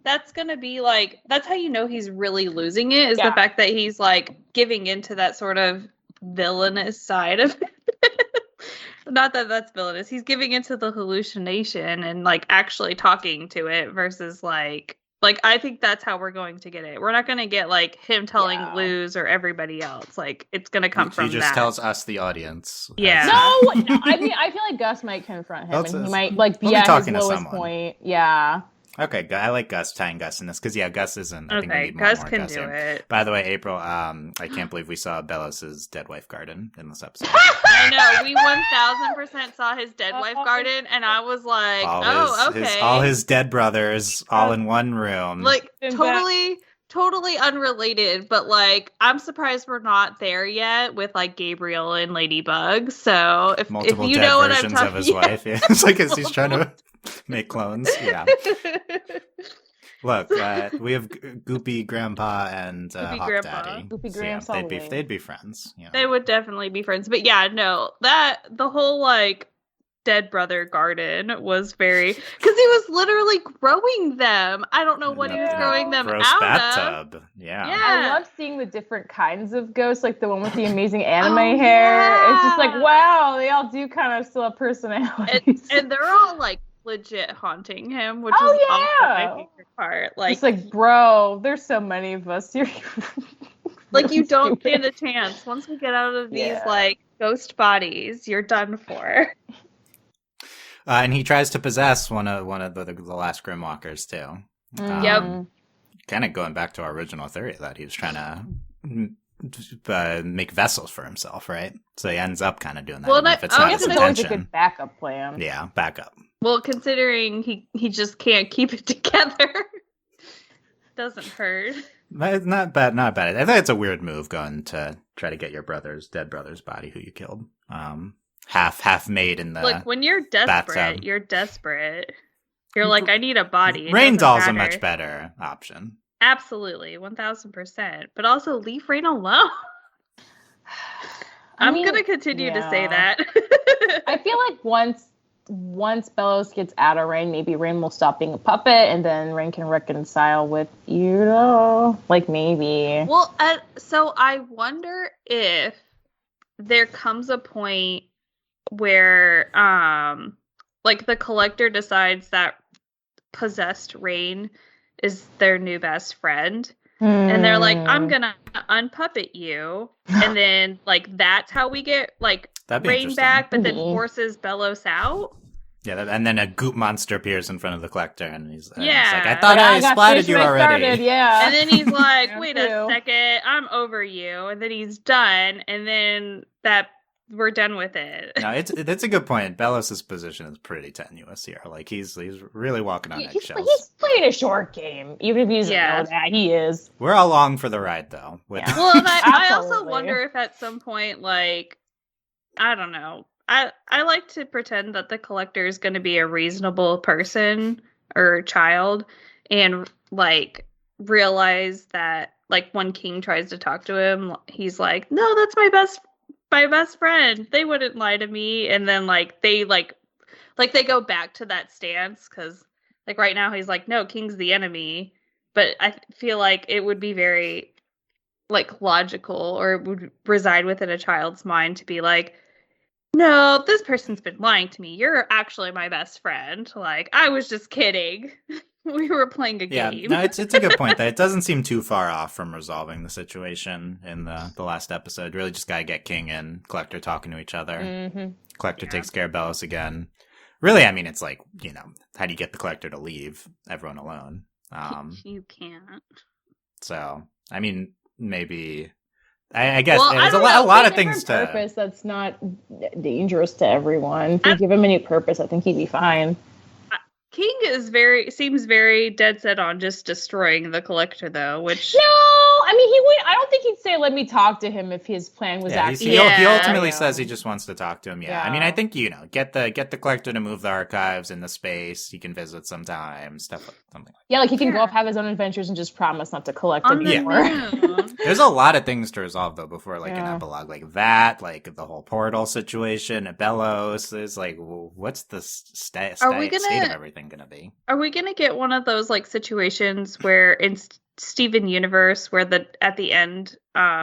that's gonna be like that's how you know he's really losing it is the fact that he's like giving into that sort of villainous side of it. Not that that's villainous. He's giving into the hallucination and like actually talking to it versus like I think that's how we're going to get it. We're not going to get like him telling Luz or everybody else. Like it's going to come from that. He just tells us, the audience. Yeah. No, I mean, I feel like Gus might confront him, and he might like be at his lowest point. Yeah. Okay, I like Gus, tying Gus in this, because, Gus isn't. I think we need Gus more can Gus do in. it. By the way, April, I can't believe we saw Belos' dead wife garden in this episode. I know, we 1000% saw his dead wife garden, and I was like, okay. All his dead brothers, all in one room. Like, totally unrelated, but, like, I'm surprised we're not there yet with, like, Gabriel and Ladybug, so if you know what I'm talking about. Multiple dead versions of his wife, It's like as he's trying to make clones, Look, we have Goopy Grandpa and Hawk Daddy. Goopy Grandpa. They'd be friends. They would definitely be friends. But the whole like dead brother garden was very because he was literally growing them. I don't know what he was growing them gross out bathtub. of. Yeah. I love seeing the different kinds of ghosts, like the one with the amazing anime hair. It's just like wow, they all do kind of still have personalities, and they're all like legit haunting him, which is also my favorite part. Like, it's like, bro, there's so many of us. You're like, you don't stand a chance. Once we get out of these like ghost bodies, you're done for. And he tries to possess one of the last Grimwalkers too. Yep. Kind of going back to our original theory that he was trying to make vessels for himself, right? So he ends up kind of doing that. Well, if it's not his intention. A good backup plan. Yeah, backup. Well, considering he just can't keep it together, doesn't hurt. Not bad. I think it's a weird move going to try to get your dead brother's body who you killed. Half made in the Look, when you're desperate, bathtub. you're desperate. You're like, I need a body. Rain Doll's a much better option. Absolutely, 1000%. But also leave Rain alone. I'm going to continue to say that. I feel like once Belos gets out of Rain, maybe Rain will stop being a puppet, and then Rain can reconcile with like maybe. Well, so I wonder if there comes a point where, like the Collector decides that possessed Rain is their new best friend. And they're like, I'm gonna unpuppet you, and then like that's how we get like Rain back, but then forces Belos out. Yeah, and then a goop monster appears in front of the Collector, and he's like, I thought I splatted you already. And then he's like, wait a second, I'm over you, and then he's done, and then we're done with it. No, it's a good point. Belos' position is pretty tenuous here. Like he's really walking on eggshells. He's playing a short game, even if he doesn't know that he is. We're all along for the ride, though. Well, and I also wonder if at some point, like, I don't know. I like to pretend that the Collector is going to be a reasonable person or child, and like realize that like when King tries to talk to him, he's like, "No, that's my best friend. They wouldn't lie to me." And then like they go back to that stance because like right now he's like, no, King's the enemy. But I feel like it would be very like logical, or it would reside within a child's mind to be like, no, this person's been lying to me. You're actually my best friend. Like, I was just kidding. We were playing a game. Yeah, no, it's a good point that it doesn't seem too far off from resolving the situation in the last episode. Really just gotta get King and Collector talking to each other. Mm-hmm. Collector takes care of Belos again. Really, I mean, it's like, how do you get the Collector to leave everyone alone? You can't. So, I mean, maybe... I guess there's a lot of things to... purpose that's not dangerous to everyone. If you give him a new purpose, I think he'd be fine. King seems very dead set on just destroying the Collector, though, which... No! I mean, he would. I don't think he'd say, "Let me talk to him," if his plan was actually. He ultimately says he just wants to talk to him. Yeah. I mean, I think get the collector to move the archives into space. He can visit sometimes, something like that. Yeah, like he can go off, have his own adventures, and just promise not to collect anymore. There's a lot of things to resolve though before like an epilogue like that, like the whole portal situation at Belos. Is like, what's the state of everything gonna be? Are we gonna get one of those like situations where in Steven Universe, where at the end,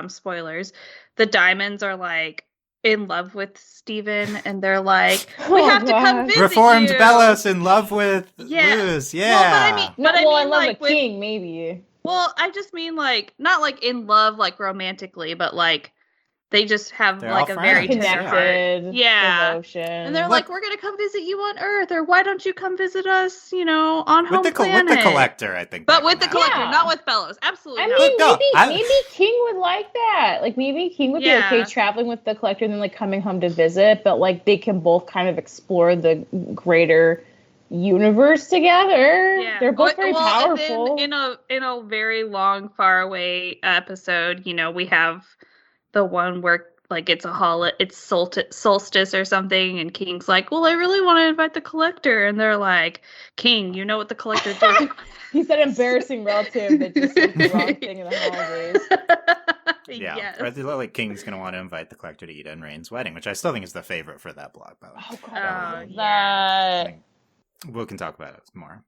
spoilers, the diamonds are like in love with Steven, and they're like, we have to come visit Reformed you. Belos in love with Luz. Yeah. Well, I mean, like with King, maybe. Well, I just mean like not like in love, like romantically, but like they just have like a very connected devotion. And they're like, we're gonna come visit you on Earth, or why don't you come visit us, on home planet? With the collector, I think. But with the collector, not with Belos. Absolutely. I mean, maybe King would like that. Like maybe King would be okay traveling with the collector and then like coming home to visit, but like they can both kind of explore the greater universe together. Yeah. They're both very powerful. And then in a very long, far away episode, we have the one where like it's solstice or something, and King's like, well, I really want to invite the collector, and they're like, King, you know what the collector did? He's that embarrassing relative that just did the wrong thing in the holidays. Yeah, yes. Or like King's gonna want to invite the collector to Ida and Rain's wedding, which I still think is the favorite for that blog. By the way. Oh God, yeah. We can talk about it more.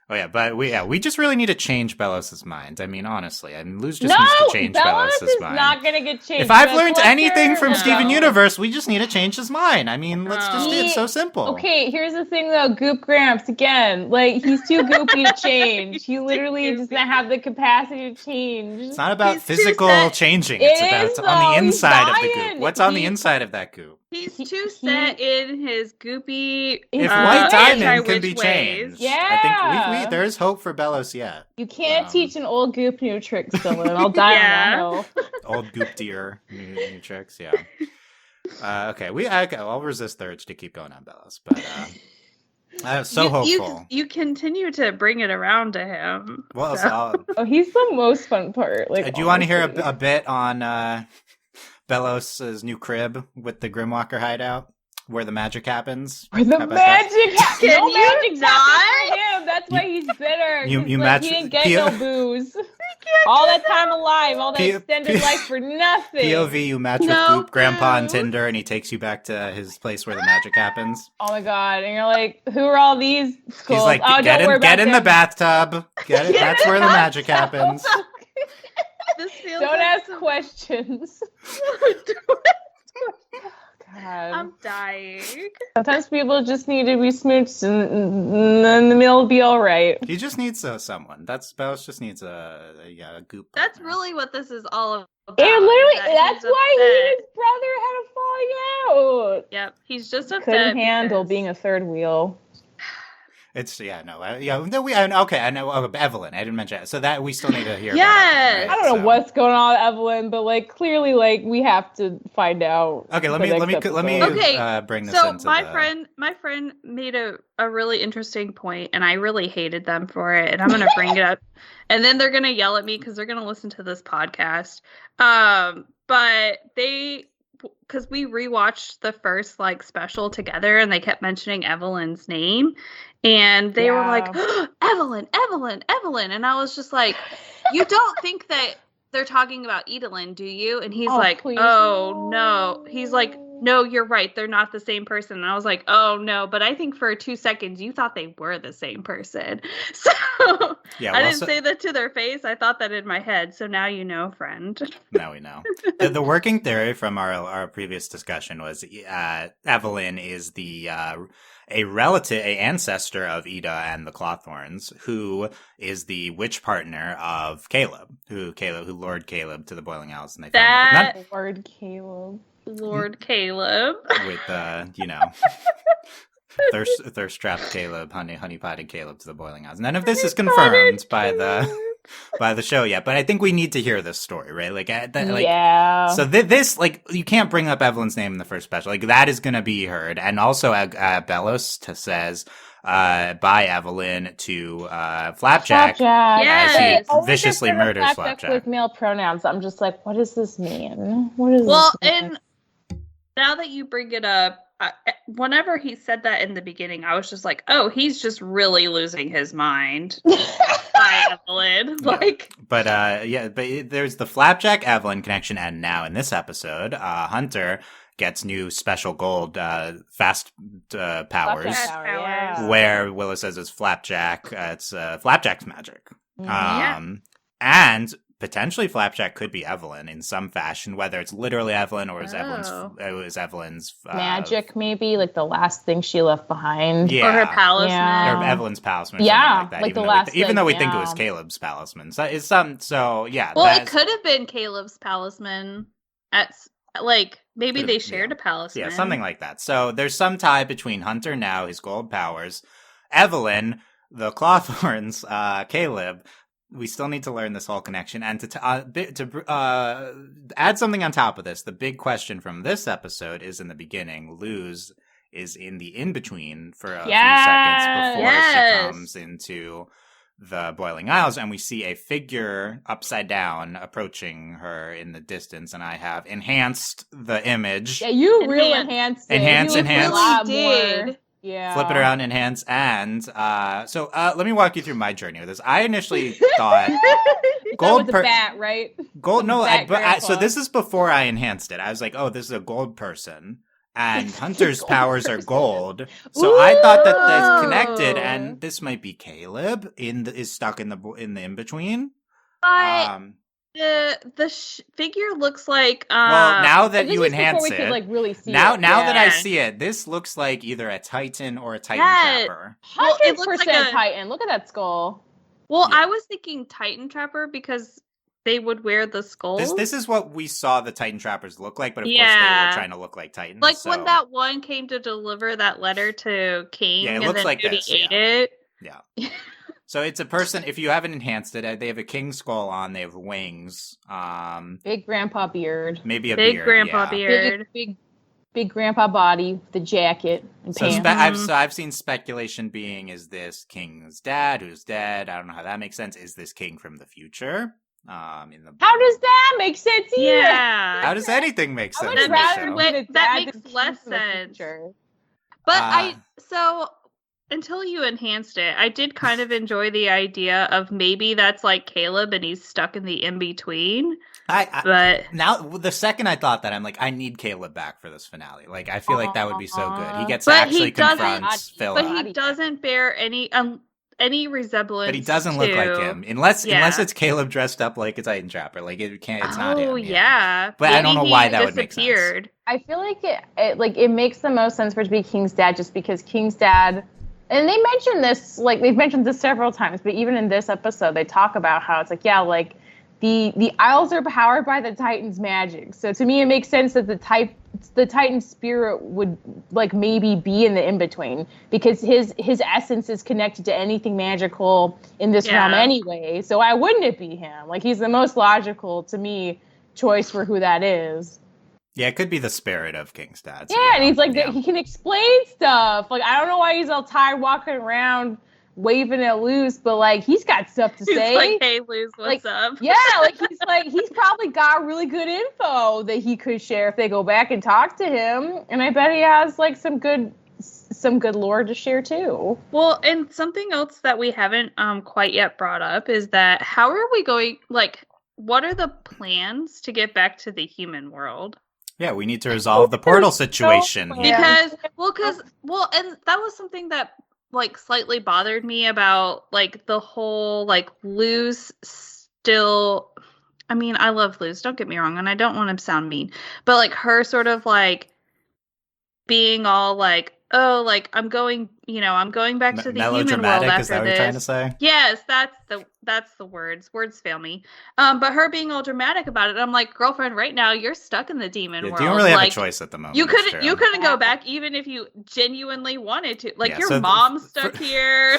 But we just really need to change Belos' mind. I mean, honestly, Luz just needs to change Belos' mind. Not gonna get changed. If I've learned anything from Steven Universe, we just need to change his mind. I mean, let's just do it. So simple. Okay, here's the thing though, Goop Gramps again. Like he's too goopy to change. He literally does not have the capacity to change. It's not about physical changing. It's about on the inside of the goop. What's on the inside of that goop? He's too set in his goopy. If White Diamond can be changed, yeah. I think there's hope for Belos yet. You can't teach an old goop new tricks, Dylan. I'll die on that hill. Old goop deer new tricks, yeah. Okay, I'll resist the urge to keep going on Belos, but I was so hopeful. You continue to bring it around to him. Well, so. He's the most fun part. Like, do you want to hear a bit on Belos' new crib with the Grimwalker hideout, where the magic happens? Where the magic happens? No magic happens for him. That's why he's bitter. He didn't get no booze. All that time alive, all that extended life for nothing. POV, you match with Goop Grandpa on Tinder, and he takes you back to his place where the magic happens. Oh my God! And you're like, who are all these schools? He's like, get in the bathtub. That's where the magic happens. Don't ask questions. God. I'm dying. Sometimes people just need to be smooched and then the meal will be all right. He just needs someone. Belos just needs a goop. That's really what this is all about. That's why he and his brother had a falling out. Yep, he's just upset. Couldn't handle being a third wheel. It's okay. I know. I know Evelyn. I didn't mention it, so that we still need to hear. Yes. About I don't know what's going on with Evelyn, but like clearly, like we have to find out. Okay, let me bring this. So my friend made a really interesting point, and I really hated them for it, and I'm gonna bring it up, and then they're gonna yell at me because they're gonna listen to this podcast. But because we rewatched the first like special together, and they kept mentioning Evelyn's name, and they were like, oh, Evelyn, and I was just like, you don't think that they're talking about Edalyn, do you? And he's like, please. Oh no. He's like, no, you're right, they're not the same person. And I was like, oh no, but I think for 2 seconds you thought they were the same person. So I didn't say that to their face. I thought that in my head. So now you know, friend. Now we know. The working theory from our previous discussion was Evelyn is a ancestor of Ida and the Clawthorns, who is the witch partner of Caleb, who lured Caleb to the Boiling House, and they found Lord Caleb with thirst trapped Caleb, honey potted Caleb to the Boiling House. None of this is confirmed by the by the show yet, but I think we need to hear this story, right? Like, Yeah. So this, like, you can't bring up Evelyn's name in the first special. Like, that is going to be heard. And also, Belos says, by Evelyn to Flapjack. Yes. As he viciously murders Flapjack. With male pronouns. I'm just like, what does this mean? What is well, this mean? and now that you bring it up, whenever he said that in the beginning, I was just like, oh, he's just really losing his mind. By Evelyn. Like, but there's the Flapjack Evelyn connection, and now in this episode, Hunter gets new special gold fast powers, where Willow says it's Flapjack. It's Flapjack's magic. And potentially Flapjack could be Evelyn in some fashion, whether it's literally Evelyn or is Evelyn's magic, maybe like the last thing she left behind, or her Palisman, or Evelyn's Palisman, like that. Like the last even though we thing, think it was Caleb's Palisman, so it's Well, it could have been Caleb's Palisman maybe they shared a Palisman, yeah, something like that. So there's some tie between Hunter now, his gold powers, Evelyn, the Clawthorns, Caleb. We still need to learn this whole connection, and to add something on top of this. The big question from this episode is in the beginning. Luz is in the in-between for a few seconds before she comes into the Boiling Isles, and we see a figure upside down approaching her in the distance, and I have enhanced the image. Yeah, you really enhanced it. Enhance. Really did. Yeah. Flip it around, enhance, and so let me walk you through my journey with this. I initially thought gold bat, right? Gold, no, so this is before I enhanced it. I was like, oh, this is a gold person, and Hunter's powers are gold. So I thought that that's connected, and this might be Caleb is stuck in the in between. But the figure looks like well, now that you enhance it, could, really see now it. That I see it, this looks like either a Titan or a Titan Trapper. 100% Titan. Look at that skull. Well, I was thinking Titan Trapper because they would wear the skulls. This is what we saw the Titan Trappers look like, but of course they were trying to look like Titans. Like when that one came to deliver that letter to King, it looks like Judy ate it. Yeah. So it's a person, if you haven't enhanced it, they have a king skull on, they have wings. Big grandpa beard. Maybe a big beard. Grandpa beard. Big grandpa body, the jacket and pants. I've seen speculation being, is this King's dad who's dead? I don't know how that makes sense. Is this King from the future? How does that make sense either? Yeah. How does anything make sense? That makes less sense. But until you enhanced it, I did kind of enjoy the idea of maybe that's like Caleb and he's stuck in the in-between. But now, the second I thought that, I'm like, I need Caleb back for this finale. Like, I feel like that would be so good. He gets to actually confront Philip. But he doesn't bear any resemblance. But he doesn't look like him, unless it's Caleb dressed up like a Titan Trapper. Like it can't. It's not him. Yeah. But maybe I don't know why that would make sense. I feel like it makes the most sense for it to be King's dad, just because King's dad. And they mentioned this, like they've mentioned this several times, but even in this episode, they talk about how it's like, the Isles are powered by the Titan's magic. So to me, it makes sense that the Titan spirit would like maybe be in the in-between, because his essence is connected to anything magical in this realm anyway. So why wouldn't it be him? Like, he's the most logical, to me, choice for who that is. Yeah, it could be the spirit of King's dad. So and he's like, he can explain stuff. Like, I don't know why he's all tired walking around waving it Luz, but like, he's got stuff to say. He's like, hey Luz, what's up? Yeah, he's probably got really good info that he could share if they go back and talk to him. And I bet he has like some good lore to share too. Well, and something else that we haven't quite yet brought up is that how are we going, like, what are the plans to get back to the human world? Yeah, we need to resolve the portal situation. Because, and that was something that, like, slightly bothered me about, like, the whole, like, Luz still... I mean, I love Luz, don't get me wrong, and I don't want to sound mean, but, like, her sort of, like, being all, like, oh, like, I'm going I'm going back to the human world melodramatic, after is that what this. you're trying to say? Yes, that's the words. Words fail me. But her being all dramatic about it, I'm like, girlfriend, right now you're stuck in the demon world. You don't really have a choice at the moment. You couldn't go back even if you genuinely wanted to. Like, your so mom's stuck here.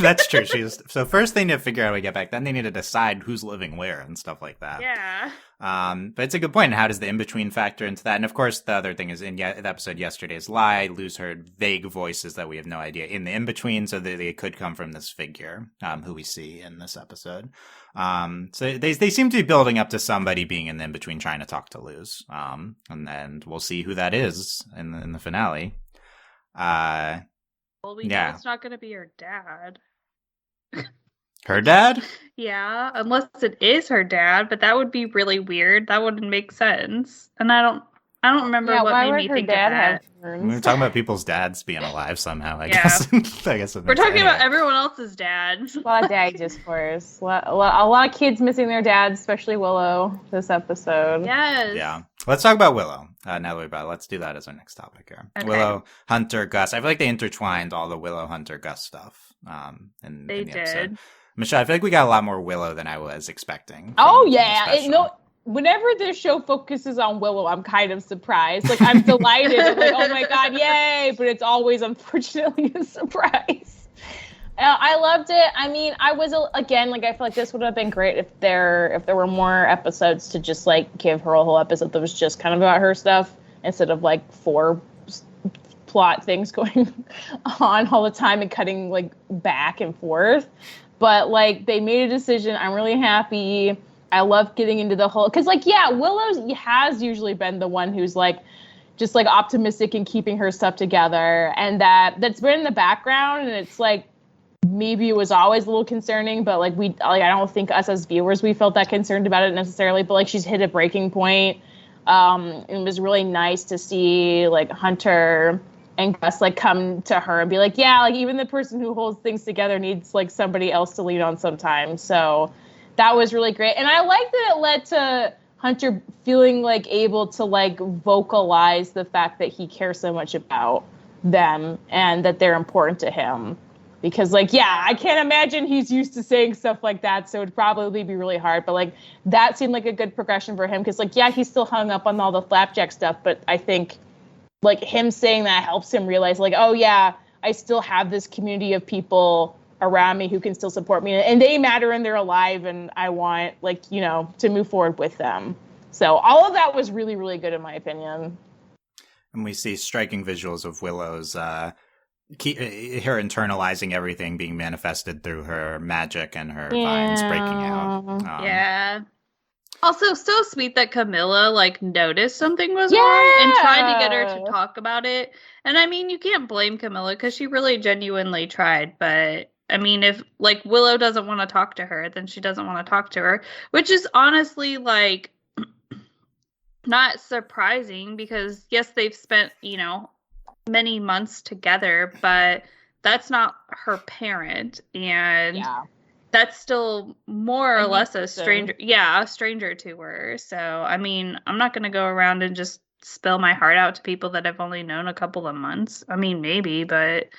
That's true. So first they need to figure out how we get back. Then they need to decide who's living where and stuff like that. Yeah. But it's a good point. How does the in-between factor into that? And of course, the other thing is in the episode Yesterday's Lie, Luz heard vague voices that we have no idea in the in-between, so they could come from this figure, who we see in this episode. So they seem to be building up to somebody being in the in-between trying to talk to Luz. And then we'll see who that is in the finale. Well, we know it's not going to be her dad. Her dad? Yeah, unless it is her dad, but that would be really weird. That wouldn't make sense. And I don't remember what made me think of that. We were talking about people's dads being alive somehow, I guess. I guess we're talking about everyone else's dads. A lot of dad discourse. A lot of kids missing their dads, especially Willow, this episode. Yes. Yeah. Let's talk about Willow. Now that we're about, let's do that as our next topic here. Okay. Willow, Hunter, Gus. I feel like they intertwined all the Willow, Hunter, Gus stuff. In the episode. Michelle, I feel like we got a lot more Willow than I was expecting. Whenever this show focuses on Willow, I'm kind of surprised. Like, I'm delighted. I'm like, oh my God, yay! But it's always, unfortunately, a surprise. I loved it. I mean, I feel like this would have been great if there were more episodes to just, like, give her a whole episode that was just kind of about her stuff instead of, like, 4 plot things going on all the time and cutting, like, back and forth. But, like, they made a decision. I'm really happy. I love getting into the whole... Because, like, Willow has usually been the one who's, like, just, like, optimistic and keeping her stuff together. And that's been in the background. And it's, like, maybe it was always a little concerning. But, like, I don't think us as viewers, we felt that concerned about it necessarily. But, like, she's hit a breaking point. It was really nice to see, like, Hunter... and Gus, like, come to her and be like, yeah, like, even the person who holds things together needs, like, somebody else to lean on sometimes. So that was really great. And I like that it led to Hunter feeling, like, able to, like, vocalize the fact that he cares so much about them and that they're important to him. Because, like, I can't imagine he's used to saying stuff like that, so it'd probably be really hard. But, like, that seemed like a good progression for him. Because, like, he's still hung up on all the flapjack stuff, but I think... like, him saying that helps him realize, like, oh, yeah, I still have this community of people around me who can still support me. And they matter and they're alive. And I want, like, to move forward with them. So all of that was really, really good, in my opinion. And we see striking visuals of Willow's, her internalizing everything being manifested through her magic and her vines breaking out. Also, so sweet that Camila, like, noticed something was wrong and tried to get her to talk about it. And, I mean, you can't blame Camila because she really genuinely tried. But, I mean, if, like, Willow doesn't want to talk to her, then she doesn't want to talk to her. Which is honestly, like, not surprising because, yes, they've spent, many months together. But that's not her parent. And... that's still more or less a stranger. Yeah, a stranger to her. So, I mean, I'm not going to go around and just spill my heart out to people that I've only known a couple of months. I mean, maybe, but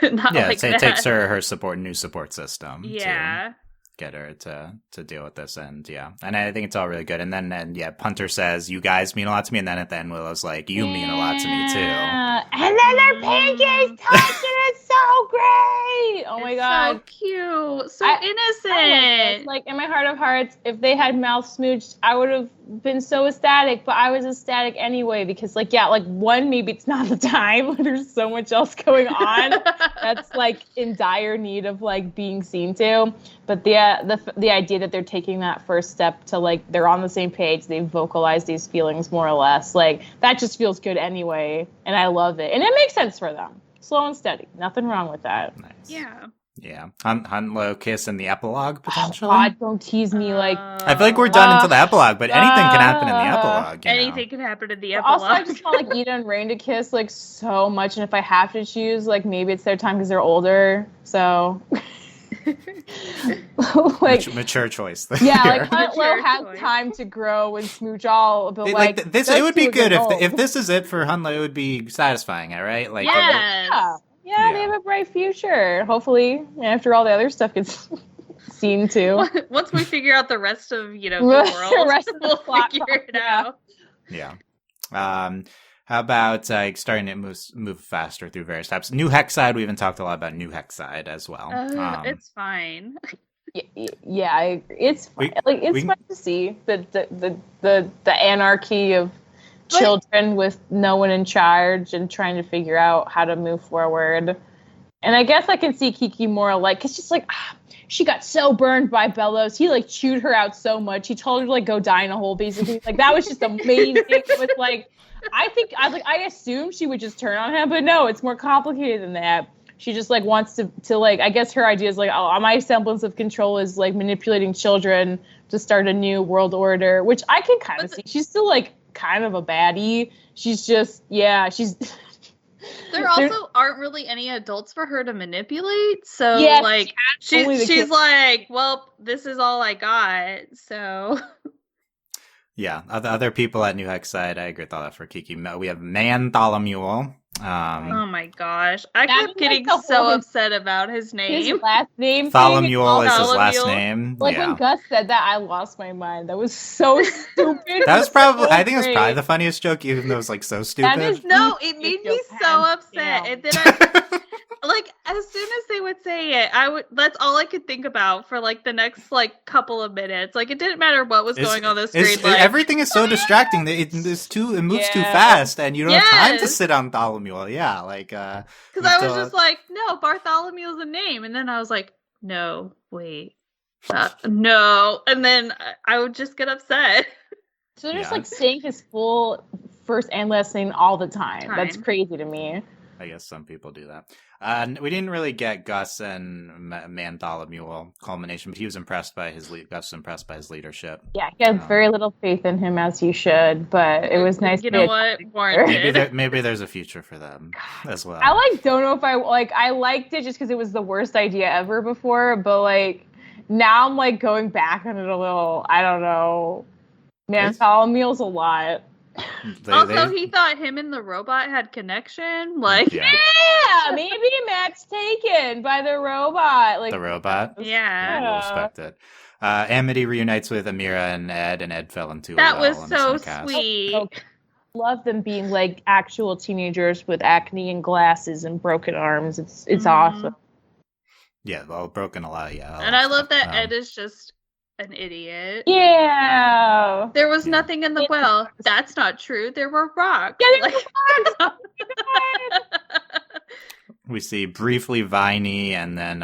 not like that. It takes her new support system. Yeah. To get her to deal with this. And and I think it's all really good. And then Hunter says, you guys mean a lot to me. And then at the end, Willow's like, you mean a lot to me too. And then their pancakes touching. It's so great. Oh my God. So cute. So innocent. Like, in my heart of hearts, if they had mouth smooched, I would have been so ecstatic, but I was ecstatic anyway because, like, one, maybe it's not the time. There's so much else going on that's, like, in dire need of, like, being seen to. But the idea that they're taking that first step to, like, they're on the same page, they vocalize these feelings more or less, like, that just feels good anyway, and I love it. And it makes sense for them. Slow and steady. Nothing wrong with that. Nice. Yeah. Yeah. Hunt kiss in the epilogue, potentially. God, don't tease me. Like, I feel like we're done until the epilogue, but anything can happen in the epilogue. Anything can happen in the epilogue. Also, I just want, like, Eda and Rain to kiss, like, so much. And if I have to choose, like, maybe it's their time because they're older. So... like, mature choice. Yeah, like, Hunt Low has time to grow and smooch all, but this. It would be good if this is it for Hunt Low. It would be satisfying, all right? Like, yeah. Yeah, they have a bright future. Hopefully, after all the other stuff gets seen too. Once we figure out the rest of, the world, we'll figure it out. Yeah. How about starting to move faster through various types? New Hexside, we even talked a lot about New Hexside as well. It's fine. Yeah, it's fine. It's fun to see the anarchy of children with no one in charge and trying to figure out how to move forward. And I guess I can see Kiki more because she's she got so burned by Belos. He chewed her out so much. He told her to go die in a hole, basically. That was just amazing. It was I assumed she would just turn on him, but no, it's more complicated than that. She just wants to I guess her idea is my semblance of control is manipulating children to start a new world order, which I can kind of see. She's still kind of a baddie. She's just she's. There also aren't really any adults for her to manipulate, so she's well, this is all I got, so. Yeah, other people at New Hexside, I agree with all that for Kiki. We have Bartholomew. Oh my gosh. I kept getting so upset about his name. His last name. Bartholomew is his last name. When Gus said that, I lost my mind. That was so stupid. That was probably, I think it was probably the funniest joke, even though it was so stupid. It made me so upset. And then I, as soon as they would say it, that's all I could think about for the next couple of minutes. It didn't matter what was going on the screen. Everything is so distracting. It moves too fast, and you don't have time to sit on Bartholomew. Yeah, because I was just no, Bartholomew is a name, and then I was no, wait, no, and then I would just get upset. So they're just saying his full first and last name all the time. That's crazy to me. I guess some people do that. We didn't really get Gus and Bartholomew culmination, but he was impressed by his leadership. Yeah, he had very little faith in him, as you should, but it was nice. You know what? Maybe there's a future for them as well. I don't know if I liked it just because it was the worst idea ever before, but now I'm going back on it a little. I don't know. Bartholomew's a lot. He thought him and the robot had connection. Yeah, maybe Matt's taken by the robot. The robot? Yeah. We'll respect it. Amity reunites with Amira and Ed fell into that was so sweet. Love them being actual teenagers with acne and glasses and broken arms. It's awesome. Yeah, well, broken a lot, yeah. And I love that Ed is just an idiot. Yeah. There was nothing in the well. That's not true. There were rocks. Yeah, there were rocks. We see briefly Viney and then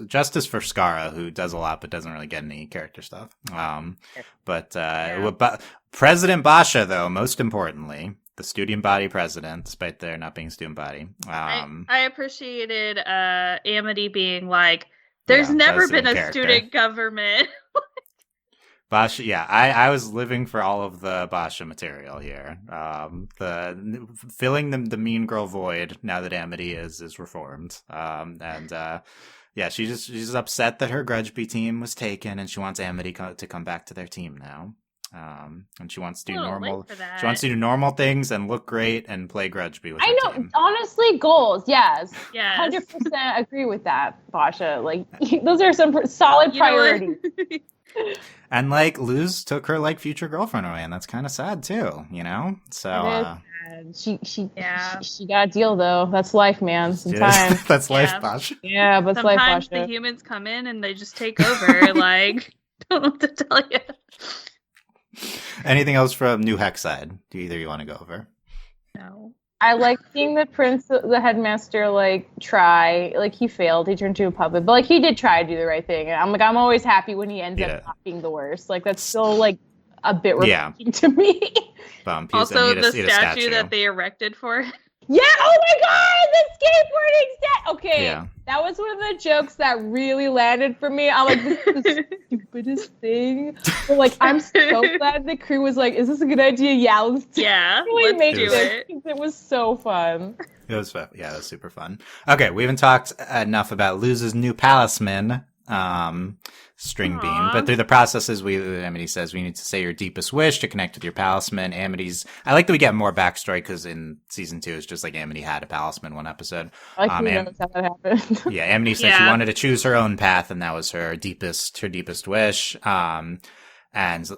Justice for Skara, who does a lot but doesn't really get any character stuff. But President Basha, though, most importantly, the student body president, despite there not being student body. I appreciated Amity being there's never been a student government. Basha, I was living for all of the Basha material here. Filling the mean girl void now that Amity is reformed. She's upset that her Grudgeby team was taken, and she wants Amity to come back to their team now. And she wants to do normal. She wants to do normal things and look great and play Grudgeby with her team. Honestly, goals, yes, 100% agree with that, Basha. Those are some solid priorities. And Luz took her basha girlfriend away, and that's kind of sad too, So she got a deal though. That's life, man. Sometimes that's life, Basha. Yeah, but life, Basha. Sometimes the humans come in and they just take over. Don't know what to tell you. Anything else from New Hexside? Do either you want to go over? No. I like seeing the headmaster try. He failed. He turned into a puppet, but he did try to do the right thing. And I'm always happy when he ends up not being the worst. That's still a bit refreshing to me. Also, the statue that they erected for. Yeah. Oh my God, the skateboarding statue. Okay, that was one of the jokes that really landed for me. I'm this is the stupidest thing. But I'm so glad the crew was is this a good idea? Yeah, let's do it. It was so fun. It was fun. Yeah, it was super fun. Okay, we haven't talked enough about Luz's new Palisman, string bean. Aw. But through the processes, Amity says we need to say your deepest wish to connect with your Palisman. I like that we get more backstory because in season 2, it's just like Amity had a Palisman one episode. Who knows how that happened. Yeah, Amity said she wanted to choose her own path, and that was her deepest wish. And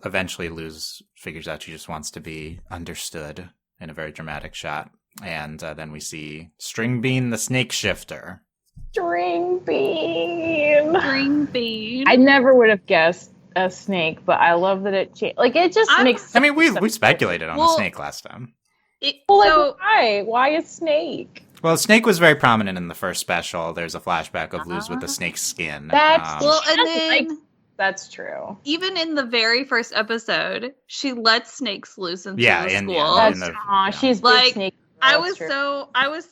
eventually Luz figures out she just wants to be understood in a very dramatic shot. And then we see String Bean the Snake Shifter. String bean. I I never would have guessed a snake, but I love that it changed. Like, it just makes. I mean, we speculated on the snake last time. Why a snake? Well, snake was very prominent in the first special. There's a flashback of Luz with the snake skin. That's true. Even in the very first episode, she lets snakes loose into the school. She's like snake. I was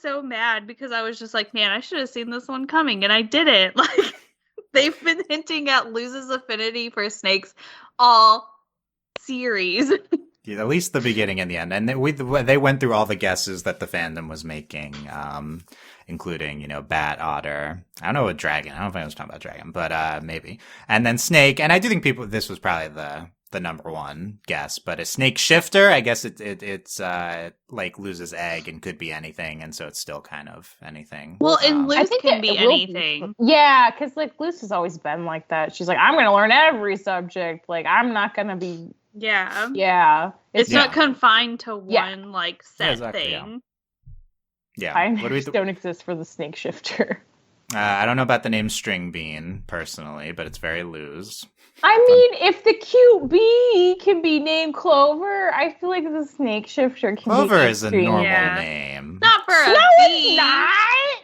so mad because I was just like, man, I should have seen this one coming, and I didn't. Like, they've been hinting at Luz's affinity for snakes all series. Yeah, at least the beginning and the end, and they went through all the guesses that the fandom was making, including bat, otter. I don't know what dragon. I don't know if I was talking about dragon, but maybe. And then snake, and I do think this was probably the number one guess, but a snake shifter, I guess it's like Luz's egg and could be anything, and so it's still kind of anything. Well, and Luz can be anything. Yeah, because like Luz has always been like that. She's like, I'm going to learn every subject. Like, I'm not going to be. Yeah. It's not confined to one like set thing. Yeah. I don't exist for the snake shifter. I don't know about the name String Bean personally, but it's very Luz. I mean, if the cute bee can be named Clover, I feel like the snake shifter can Clover be is a normal name. Not for a bee. It's not.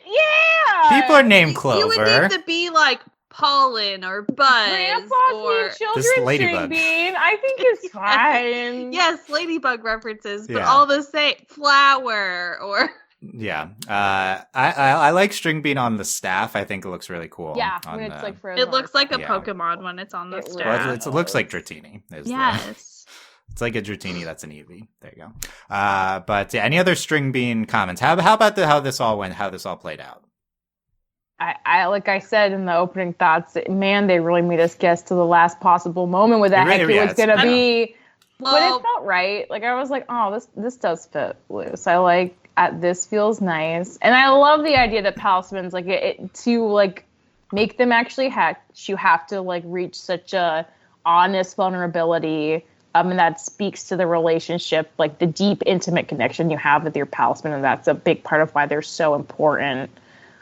Yeah. People are named Clover. You would need to be like Pollen or Buzz Grandpa's or children's String Bean. I think it's fine. Yes, ladybug references, but all the same. Flower or... Yeah, I like String Bean on the staff. I think it looks really cool. Yeah, when it's like for it looks like a Pokemon when it's on the staff. Well, it looks like Dratini. Yes, it's like a Dratini that's an Eevee. There you go. But yeah, any other String Bean comments? How about how this all went? How this all played out? I like I said in the opening thoughts, man, they really made us guess to the last possible moment what the heck it was gonna be. Well, but it felt right. Like I was like, oh, this does fit Luz. I like. This feels nice, and I love the idea that Palisman's like to like make them actually you have to like reach such a honest vulnerability, and that speaks to the relationship, like the deep, intimate connection you have with your Palisman, and that's a big part of why they're so important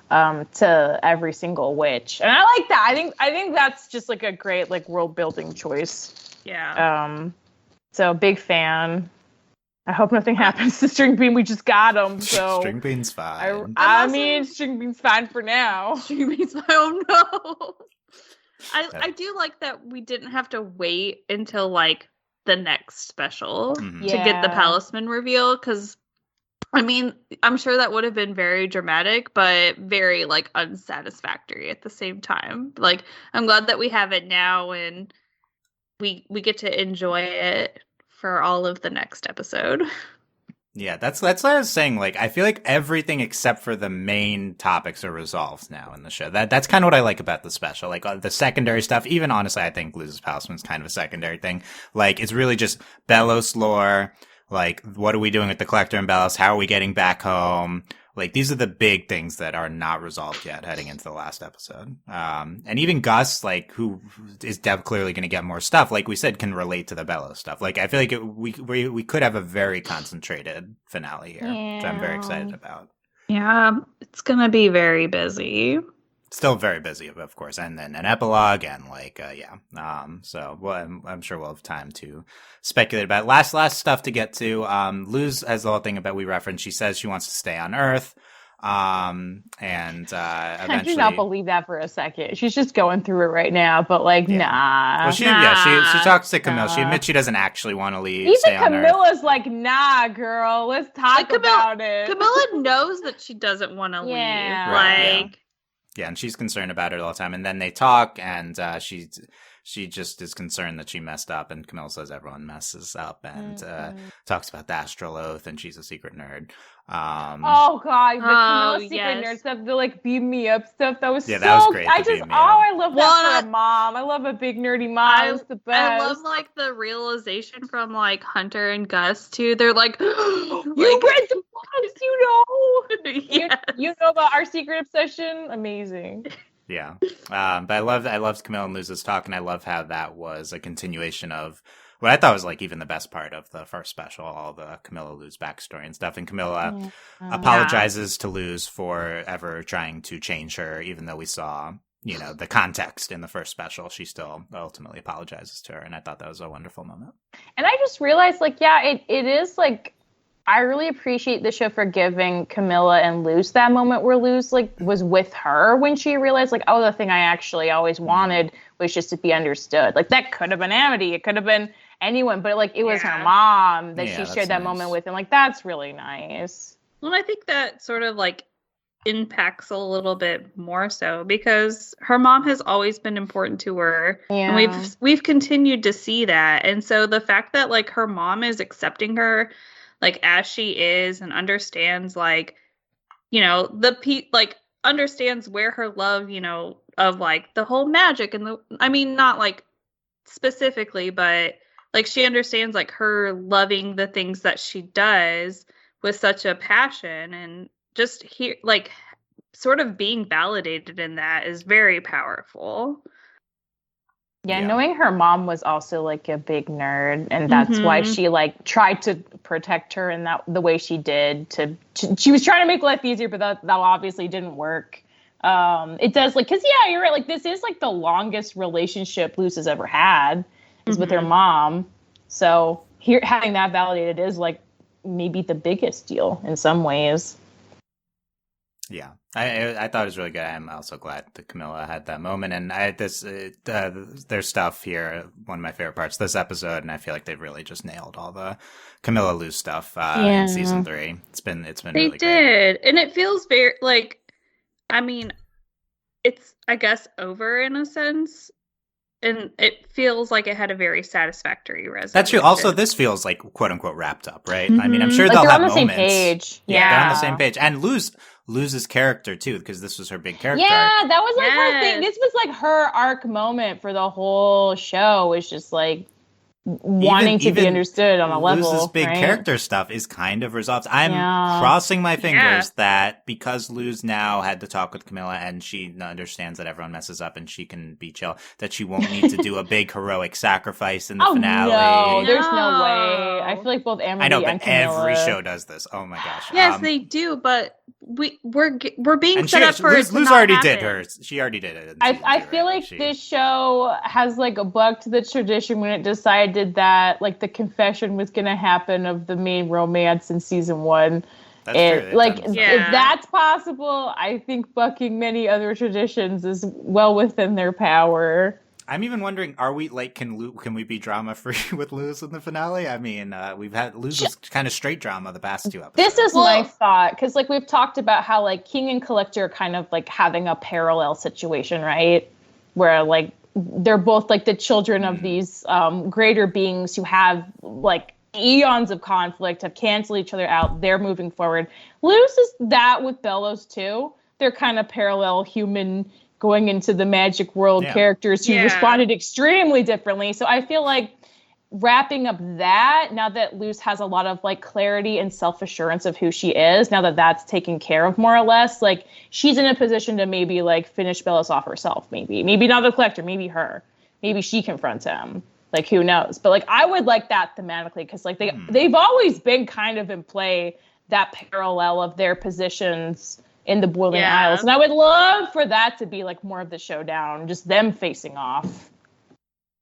to every single witch. And I like that. I think that's just like a great like world building choice. Yeah. So big fan. I hope nothing happens to String Bean. We just got him, so... String Bean's fine. I mean, String Bean's fine for now. String Bean's fine. Oh, no. I do like that we didn't have to wait until, like, the next special to get the Palisman reveal, because, I mean, I'm sure that would have been very dramatic, but very, like, unsatisfactory at the same time. Like, I'm glad that we have it now, and we get to enjoy it for all of the next episode. Yeah, that's what I was saying. Like, I feel like everything except for the main topics are resolved now in the show. That's kind of what I like about the special. Like, the secondary stuff, even honestly, I think Luz's Palisman's kind of a secondary thing. Like, it's really just Belos lore. Like, what are we doing with the Collector and Belos? How are we getting back home? Like, these are the big things that are not resolved yet heading into the last episode. And even Gus, like, who is clearly going to get more stuff, like we said, can relate to the Belos stuff. Like, I feel like we could have a very concentrated finale here, which I'm very excited about. Yeah, it's going to be very busy. Still very busy, of course, and then an epilogue, and like, so well, I'm sure we'll have time to speculate about it. Last stuff to get to. Luz has the whole thing about we referenced. She says she wants to stay on Earth, and eventually. I do not believe that for a second. She's just going through it right now, but like, nah. Well, she talks to Camila. She admits she doesn't actually want to leave. Even Camila's like, nah, girl, let's talk about it. Camila knows that she doesn't want to leave. Like. Yeah, and she's concerned about it all the time. And then they talk, and she just is concerned that she messed up. And Camila says everyone messes up, and talks about the astral oath, and she's a secret nerd. Oh god, the Camila Secret yes. Nerd stuff, the like beam me up stuff. That was Yeah, so. that was great, I the just beam me up. I love that for a mom. I love a big nerdy mom. It's the best. I love like the realization from like Hunter and Gus too. They're like, You like, read the books, you know. yes. You know about our secret obsession. Amazing. Yeah. But I loved Camilla and Luz's talk, and I love how that was a continuation of what I thought was like even the best part of the first special, all the Camilla Luz backstory and stuff. And Camilla apologizes to Luz for ever trying to change her, even though we saw, you know, the context in the first special. She still ultimately apologizes to her, and I thought that was a wonderful moment. And I just realized, like, yeah, it is like, I really appreciate the show for giving Camilla and Luz that moment where Luz like was with her when she realized, like, oh, the thing I actually always wanted was just to be understood. Like, that could have been Amity, it could have been anyone, but like it was her mom that she shared that moment with, and like that's really nice. Well, I think that sort of like impacts a little bit more so because her mom has always been important to her, and we've continued to see that. And so the fact that like her mom is accepting her like as she is and understands like, you know, like understands where her love, you know, of like the whole magic and the, I mean, not like specifically, but like she understands like her loving the things that she does with such a passion, and just here like sort of being validated in that is very powerful. Yeah, knowing her mom was also like a big nerd, and that's why she like tried to protect her in that the way she did. She was trying to make life easier, but that obviously didn't work. It does like, cause yeah, you're right. Like this is like the longest relationship Luz has ever had is with her mom. So here, having that validated is like maybe the biggest deal in some ways. Yeah, I thought it was really good. I'm also glad that Camilla had that moment, and there's stuff here. One of my favorite parts of this episode, and I feel like they've really just nailed all the Camilla Luz stuff in season 3. It's been really great. They did, and it feels very like, I mean, it's I guess over in a sense, and it feels like it had a very satisfactory resolution. That's true. Also, this feels like quote unquote wrapped up, right? I mean, I'm sure they'll have moments. They're on the same page. Yeah, they're on the same page, and Luz's character too, because this was her big character arc. That was like her thing. This was like her arc moment for the whole show. Was just like wanting to be understood on a level. Luz's big character stuff is kind of resolved. I'm crossing my fingers that because Luz now had to talk with Camilla and she understands that everyone messes up and she can be chill, that she won't need to do a big heroic sacrifice in the finale. No, there's no way. I feel like both Amity I know, and but Camilla. every show does this. Oh my gosh. Yes, they do, but we're being set up for Luz it to not already happen. did hers. She already did it. I feel like this show has like bucked the tradition when it decided that like the confession was going to happen of the main romance in season 1. That's true. Like if that's possible, I think bucking many other traditions is well within their power. I'm even wondering, are we like, can we be drama free with Luz in the finale? I mean, we've had Luz was kind of straight drama the past 2 episodes. This is my thought, because like we've talked about how like King and Collector are kind of like having a parallel situation, right? Where like they're both like the children of these greater beings who have like eons of conflict, have canceled each other out. They're moving forward. Luz is that with Belos too. They're kind of parallel human going into the magic world characters who responded extremely differently. So I feel like wrapping up that, now that Luz has a lot of like clarity and self-assurance of who she is, now that that's taken care of more or less, like she's in a position to maybe like finish Belos off herself, maybe not the Collector, maybe her, maybe she confronts him, like who knows. But like I would like that thematically, because like they've always been kind of in play, that parallel of their positions in the Boiling Isles. And I would love for that to be like more of the showdown, just them facing off.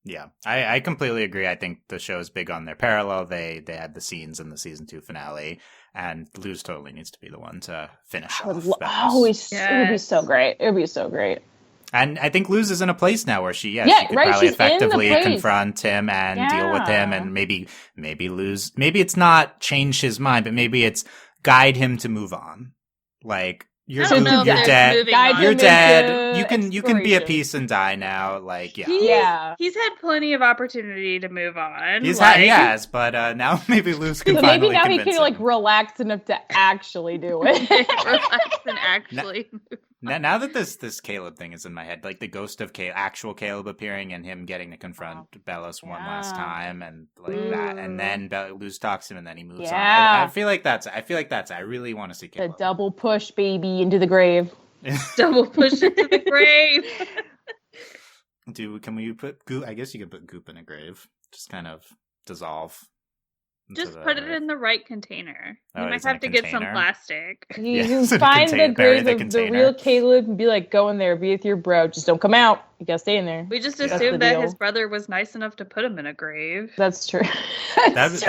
Yeah, I completely agree. I think the show is big on their parallel. They had the scenes in the season 2 finale, and Luz totally needs to be the one to finish off. It would be so great. It would be so great. And I think Luz is in a place now where she could probably effectively confront him and deal with him, and maybe Luz, maybe it's not change his mind, but maybe it's guide him to move on. Like, You're I don't know if you're there's dead. moving Guide on. You're him dead. into You can be at exploration. peace and die now. Like, yeah. Yeah. He's had plenty of opportunity to move on. He like, has, but now maybe Luz can So finally maybe now he convince can like him. relax enough to actually do it. relax and actually move. Now that this Caleb thing is in my head, like the ghost of actual Caleb appearing and him getting to confront Belos one last Yeah. time, and like that, and then Luz talks to him, and then he moves on. Yeah. I feel like that's. I really want to see The Caleb. double push baby into the grave. Double push into the grave. Can we put goop? I guess you could put goop in a grave. Just kind of dissolve. Just put it in the right container. Oh, You might it's in a have to get some container? plastic. You Yeah, can it's in a find the bury grave the of the container. real Caleb and be like, go in there, be with your bro. Just don't come out. You gotta stay in there. We just Yeah. That's the assumed that deal. his brother was nice enough to put him in a grave. That's true. That would be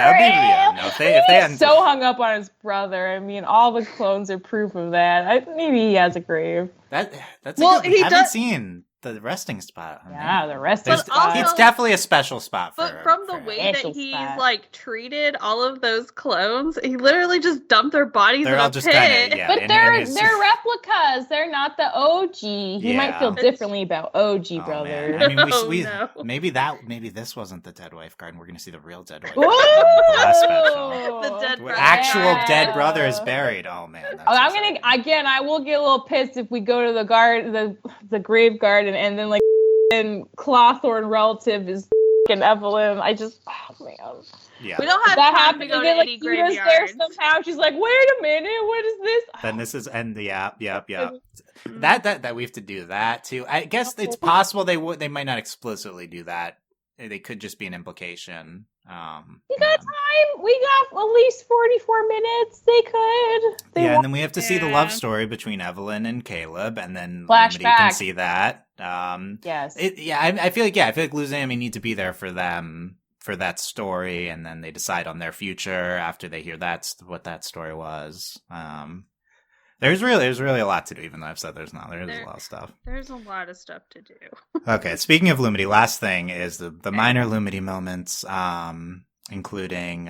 no. If they He's hadn't so hung up on his brother. I mean, all the clones are proof of that. Maybe he has a grave. that's Well, a good, we he haven't does- seen the resting spot. on Yeah, him. the rest There's- is But also- it's definitely a special spot for. But from the for him. way that Special he's spot. like treated all of those clones, he literally just dumped their bodies They're in all a just pit. kinda, yeah. But and they're his- replicas. They're not the OG. He might Yeah. feel It's- differently about OG Oh, brother. man. I mean, Oh, we no. maybe this wasn't the dead wife card, and we're gonna see the real dead wife. Ooh! Last special. The dead Where brother. actual Yeah. dead brother is buried. Oh man. That's I'm exciting. gonna again. I will get a little pissed if we go to the grave garden, and then like and Clawthorn relative is and Evelyn. I just man. Yeah. We don't have That time happened, to go and to then like any Tina's there graveyards. somehow. She's like, wait a minute, what is this? Then this is yep. That we have to do that too. I guess it's possible they might not explicitly do that. They could just be an implication. We got time. We got at least 44 minutes. They could. and then we have to see the love Yeah. story between Evelyn and Caleb, and then Lumity can Flashback. see that. Yes. I feel like Luz and Amy need to be there for them for that story, and then they decide on their future after they hear what that story was. There's really a lot to do, even though I've said there's not. There's a lot of stuff. There's a lot of stuff to do. Okay, speaking of Lumity, last thing is the minor Lumity moments, including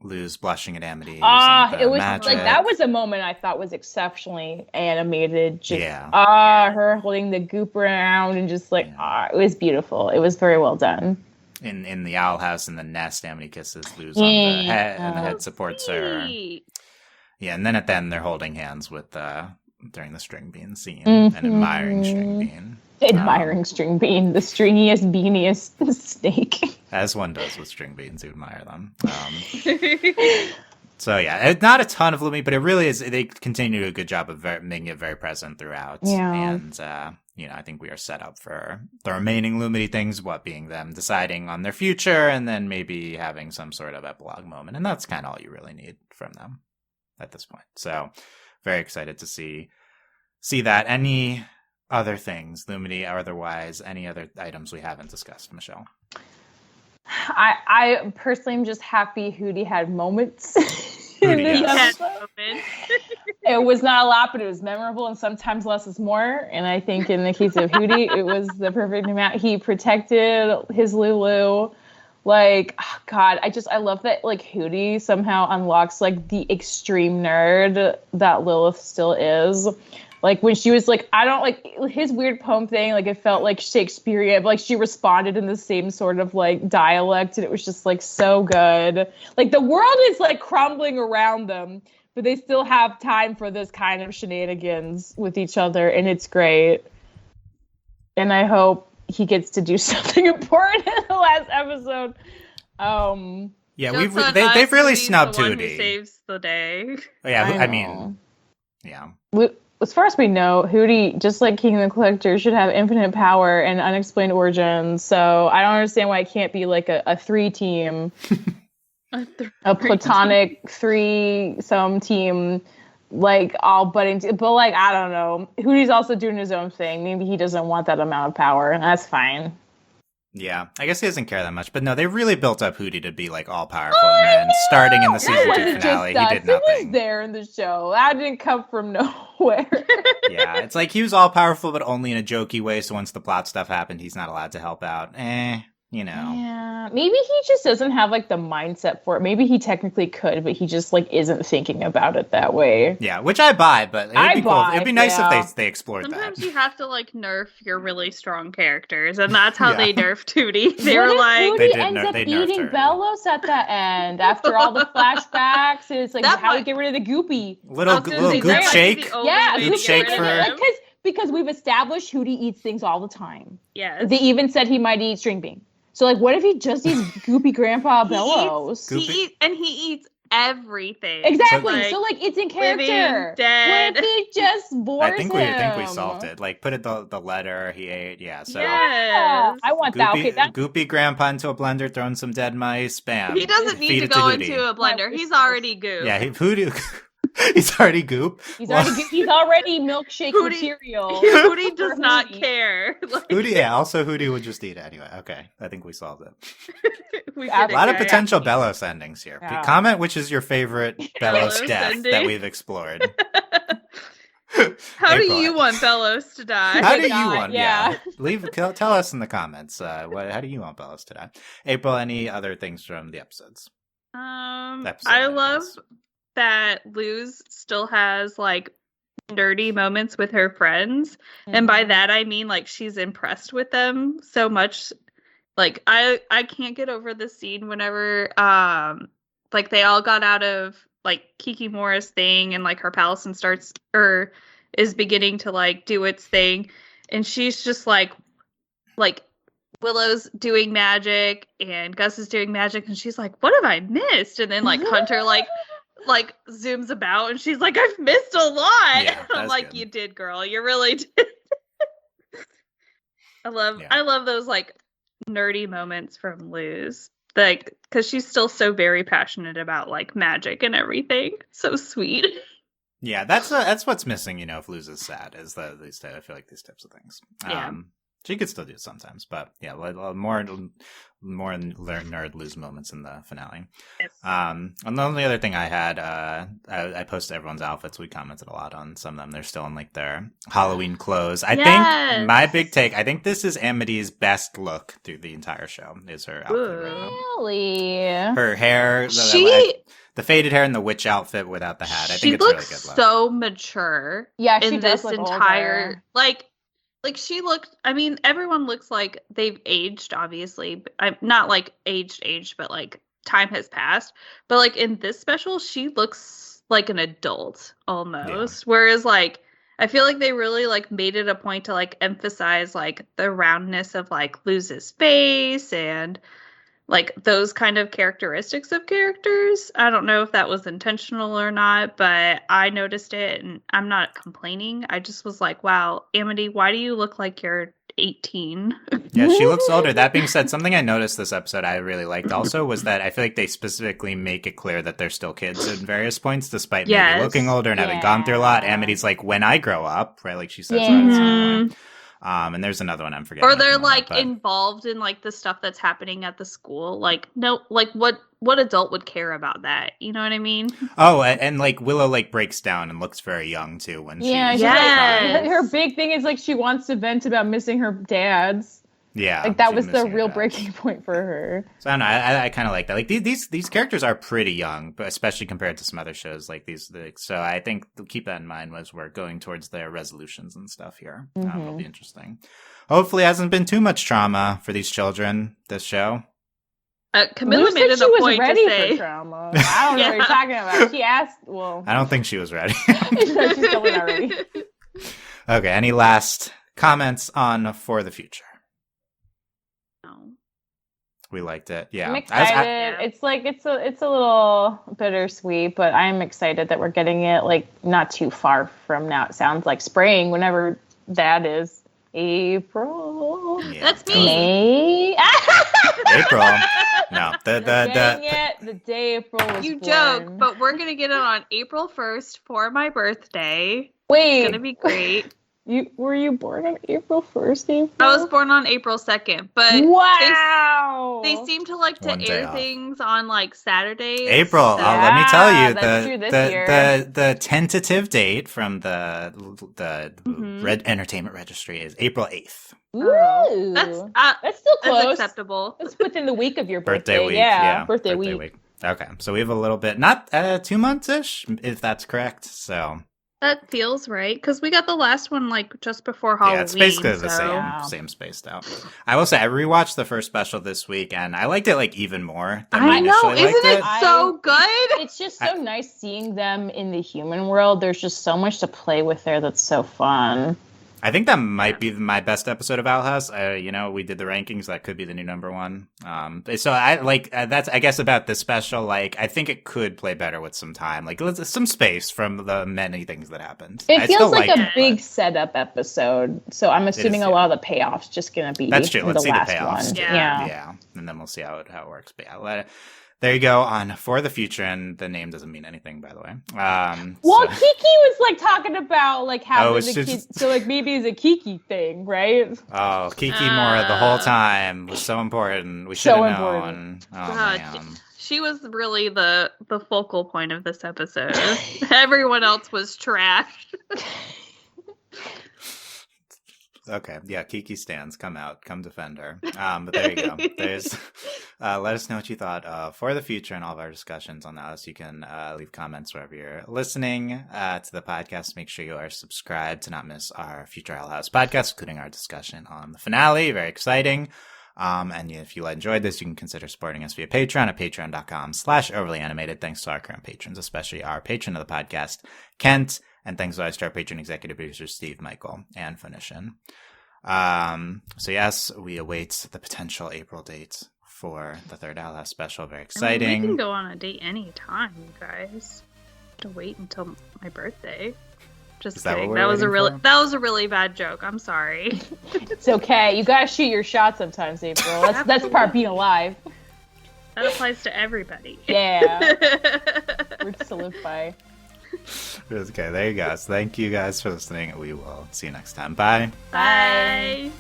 Luz blushing at Amity. It was magic. like that was a moment I thought was exceptionally animated. Just, Yeah. her holding the goop around and just like, Yeah. it was beautiful. It was very well done. in the owl house in the nest. Amity kisses Luz on the head, and the head supports her. Sweet. Yeah, and then at the end they're holding hands with during the string bean scene and admiring string bean. Admiring string bean, the stringiest, beaniest snake. As one does with string beans, you admire them. So yeah, not a ton of Lumity, but it really is. They continue to do a good job of making it very present throughout. Yeah. And I think we are set up for the remaining Lumity things. What being them deciding on their future, and then maybe having some sort of epilogue moment, and that's kind of all you really need from them at this point. So very excited to see that. Any other things, Lumity or otherwise, any other items we haven't discussed, Michelle? I personally am just happy Hootie had moments. Hootie, in this yes. episode. It was not a lot, but it was memorable, and sometimes less is more. And I think in the case of Hootie, it was the perfect amount. He protected his Lulu. Like, oh God, I love that, like, Hootie somehow unlocks, like, the extreme nerd that Lilith still is. Like, when she was like, I don't, like, his weird poem thing, like, it felt like Shakespearean, but, like, she responded in the same sort of, like, dialect, and it was just, like, so good. Like, the world is, like, crumbling around them, but they still have time for this kind of shenanigans with each other, and it's great. And I hope he gets to do something important in the last episode. Yeah, Jokes on they've us, really Hootie's snubbed the one who Hootie. saves the day. Yeah, I know. mean, yeah. As far as we know, Hootie, just like King the Collector, should have infinite power and unexplained origins. So I don't understand why it can't be like a three-team, a platonic three-some team, like all budding. But like, I don't know. Hootie's also doing his own thing. Maybe he doesn't want that amount of power. That's fine. Yeah, I guess he doesn't care that much. But no, they really built up Hootie to be like all powerful, and then starting in the season 2 wasn't finale, he just did us. It was nothing. there in the show. That didn't come from nowhere. Yeah, it's like he was all powerful, but only in a jokey way. So once the plot stuff happened, he's not allowed to help out. you know. Yeah, maybe he just doesn't have like the mindset for it. Maybe he technically could, but he just like isn't thinking about it that way. Yeah, which I buy, but it'd be cool. It'd be nice if they explored Sometimes that. you have to like nerf your really strong characters, and that's how they nerfed Hootie. They were like, Hootie ends up eating Belos at the end after all the flashbacks. And it's like how we get rid of the goopy. Little goop shake. Yeah, goop shake for because we've established Hootie eats things all the time. Yes. They even said he might eat string bean. So, like, what if he just eats goopy Grandpa Belos? He eats everything. Exactly. So, like, it's in character. Living, dead. What if he just bores him? I think we solved it. Like, put it the letter he ate. Yeah. So yes. I want that. Okay, goopy Grandpa into a blender, throwing some dead mice. Bam. He doesn't need to go into a blender. He's already goop. Yeah, Hootie. He's already goop. He's already milkshake material. Hootie does not care. Like, Hootie would just eat it anyway. Okay, I think we solved it. A lot of potential Belos endings here. Yeah. Comment which is your favorite Belos death ending that we've explored. How do you want Belos to die? How do you want? Yeah. Tell us in the comments. How do you want Belos to die? April, any other things from the episodes? I love that Luz still has like nerdy moments with her friends, and by that I mean like she's impressed with them so much. Like I can't get over the scene whenever like they all got out of like Kiki Mora's thing, and like her Palisman starts or is beginning to like do its thing, and she's just like Willow's doing magic and Gus is doing magic, and she's like, what have I missed? And then like Hunter like zooms about, and she's like, I've missed a lot. Yeah, I'm like, good. You did, girl. You really did. I love those like nerdy moments from Luz, like because she's still so very passionate about like magic and everything. So sweet. Yeah, that's what's missing. If Luz is sad, is I feel like these types of things. Yeah. She could still do it sometimes, but yeah, more nerd Luz moments in the finale. Yes. And the only other thing I had, I posted everyone's outfits. We commented a lot on some of them. They're still in like their Halloween clothes. I think my big take. I think this is Amity's best look through the entire show. Is her outfit? Really? Her hair. The faded hair and the witch outfit without the hat. I think it's really good. She looks so mature. Yeah, she in does this look entire older. Like she looked, I mean, everyone looks like they've aged, obviously. But I'm not like aged, but like time has passed. But like in this special, she looks like an adult almost. Yeah. Whereas like, I feel like they really like made it a point to like emphasize like the roundness of like Luz's face and like those kind of characteristics of characters. I don't know if that was intentional or not, but I noticed it and I'm not complaining. I just was like, wow, Amity, why do you look like you're 18? Yeah, she looks older. That being said, something I noticed this episode I really liked also was that I feel like they specifically make it clear that they're still kids at various points, despite maybe looking older and having gone through a lot. Amity's like, when I grow up, right? Like she says that at some point. And there's another one I'm forgetting. Or they're like involved in like the stuff that's happening at the school. Like, no, like what adult would care about that? You know what I mean? Oh, and like Willow like breaks down and looks very young too when her big thing is like she wants to vent about missing her dad's. Yeah, like that was the real breaking point for her. So I don't know. I kind of like that. Like these characters are pretty young, but especially compared to some other shows like these. So I think keep that in mind as we're going towards their resolutions and stuff here. It'll be interesting. Hopefully, it hasn't been too much trauma for these children. This show. Camila made it a point to say trauma. I don't know what you're talking about. She asked. Well, I don't think she was ready. She's totally not ready. Okay. Any last comments on For the Future? We liked it. Yeah. I'm excited. It's like it's a little bittersweet, but I'm excited that we're getting it like not too far from now. It sounds like spring, whenever that is. April. Yeah, that's me. May. April. No. The day April was You born. joke, but we're gonna get it on April 1st for my birthday. Wait. It's gonna be great. Were you born on April 1st, April? I was born on April 2nd, but wow, they seem to like to air things on like Saturdays. April. So. Let me tell you, that's true this year. the tentative date from the Red Entertainment Registry is April 8th. Ooh, that's still close. That's acceptable. It's within the week of your birthday week. Yeah, birthday week. Okay, so we have a little bit, not 2 months ish, if that's correct. So that feels right because we got the last one like just before Halloween. Yeah, it's basically the same spaced out. I will say I rewatched the first special this week and I liked it like even more than I know, initially isn't liked it so good? It's just so nice seeing them in the human world. There's just so much to play with there that's so fun. I think that might be my best episode of Owl House. We did the rankings. That could be the new number one. So I like that's I guess about this special. Like I think it could play better with some time, like some space from the many things that happened. It feels like a big setup episode. So I'm assuming a lot of the payoffs just gonna be that's true. Let's see the last payoffs. One. Yeah, and then we'll see how it works. But yeah, there you go on For the Future, and the name doesn't mean anything, by the way. Kiki was like talking about like having the kids, so like maybe it's a Kiki thing, right? Oh, Kiki Mora the whole time was so important. We should have known. Oh man. She was really the focal point of this episode. Everyone else was trash. Okay, yeah, Kiki stands. Come defend her. But there you go. Let us know what you thought For the Future and all of our discussions on that. So you can leave comments wherever you're listening to the podcast. Make sure you are subscribed to not miss our future Owl House podcast, including our discussion on the finale. Very exciting. And if you enjoyed this, you can consider supporting us via Patreon at patreon.com/overlyanimated. Thanks to our current patrons, especially our patron of the podcast, Kent. And thanks to our patron executive producers, Steve, Michael, and Phoenician. So yes, we await the potential April date for the third Owl House special. Very exciting. We can go on a date anytime, you guys. To wait until my birthday. Just kidding. That was a really bad joke. I'm sorry. It's okay. You gotta shoot your shot sometimes, April. That's part of being alive. That applies to everybody. Yeah. We're to live by. Okay, there you guys. Thank you guys for listening. We will see you next time. Bye. Bye.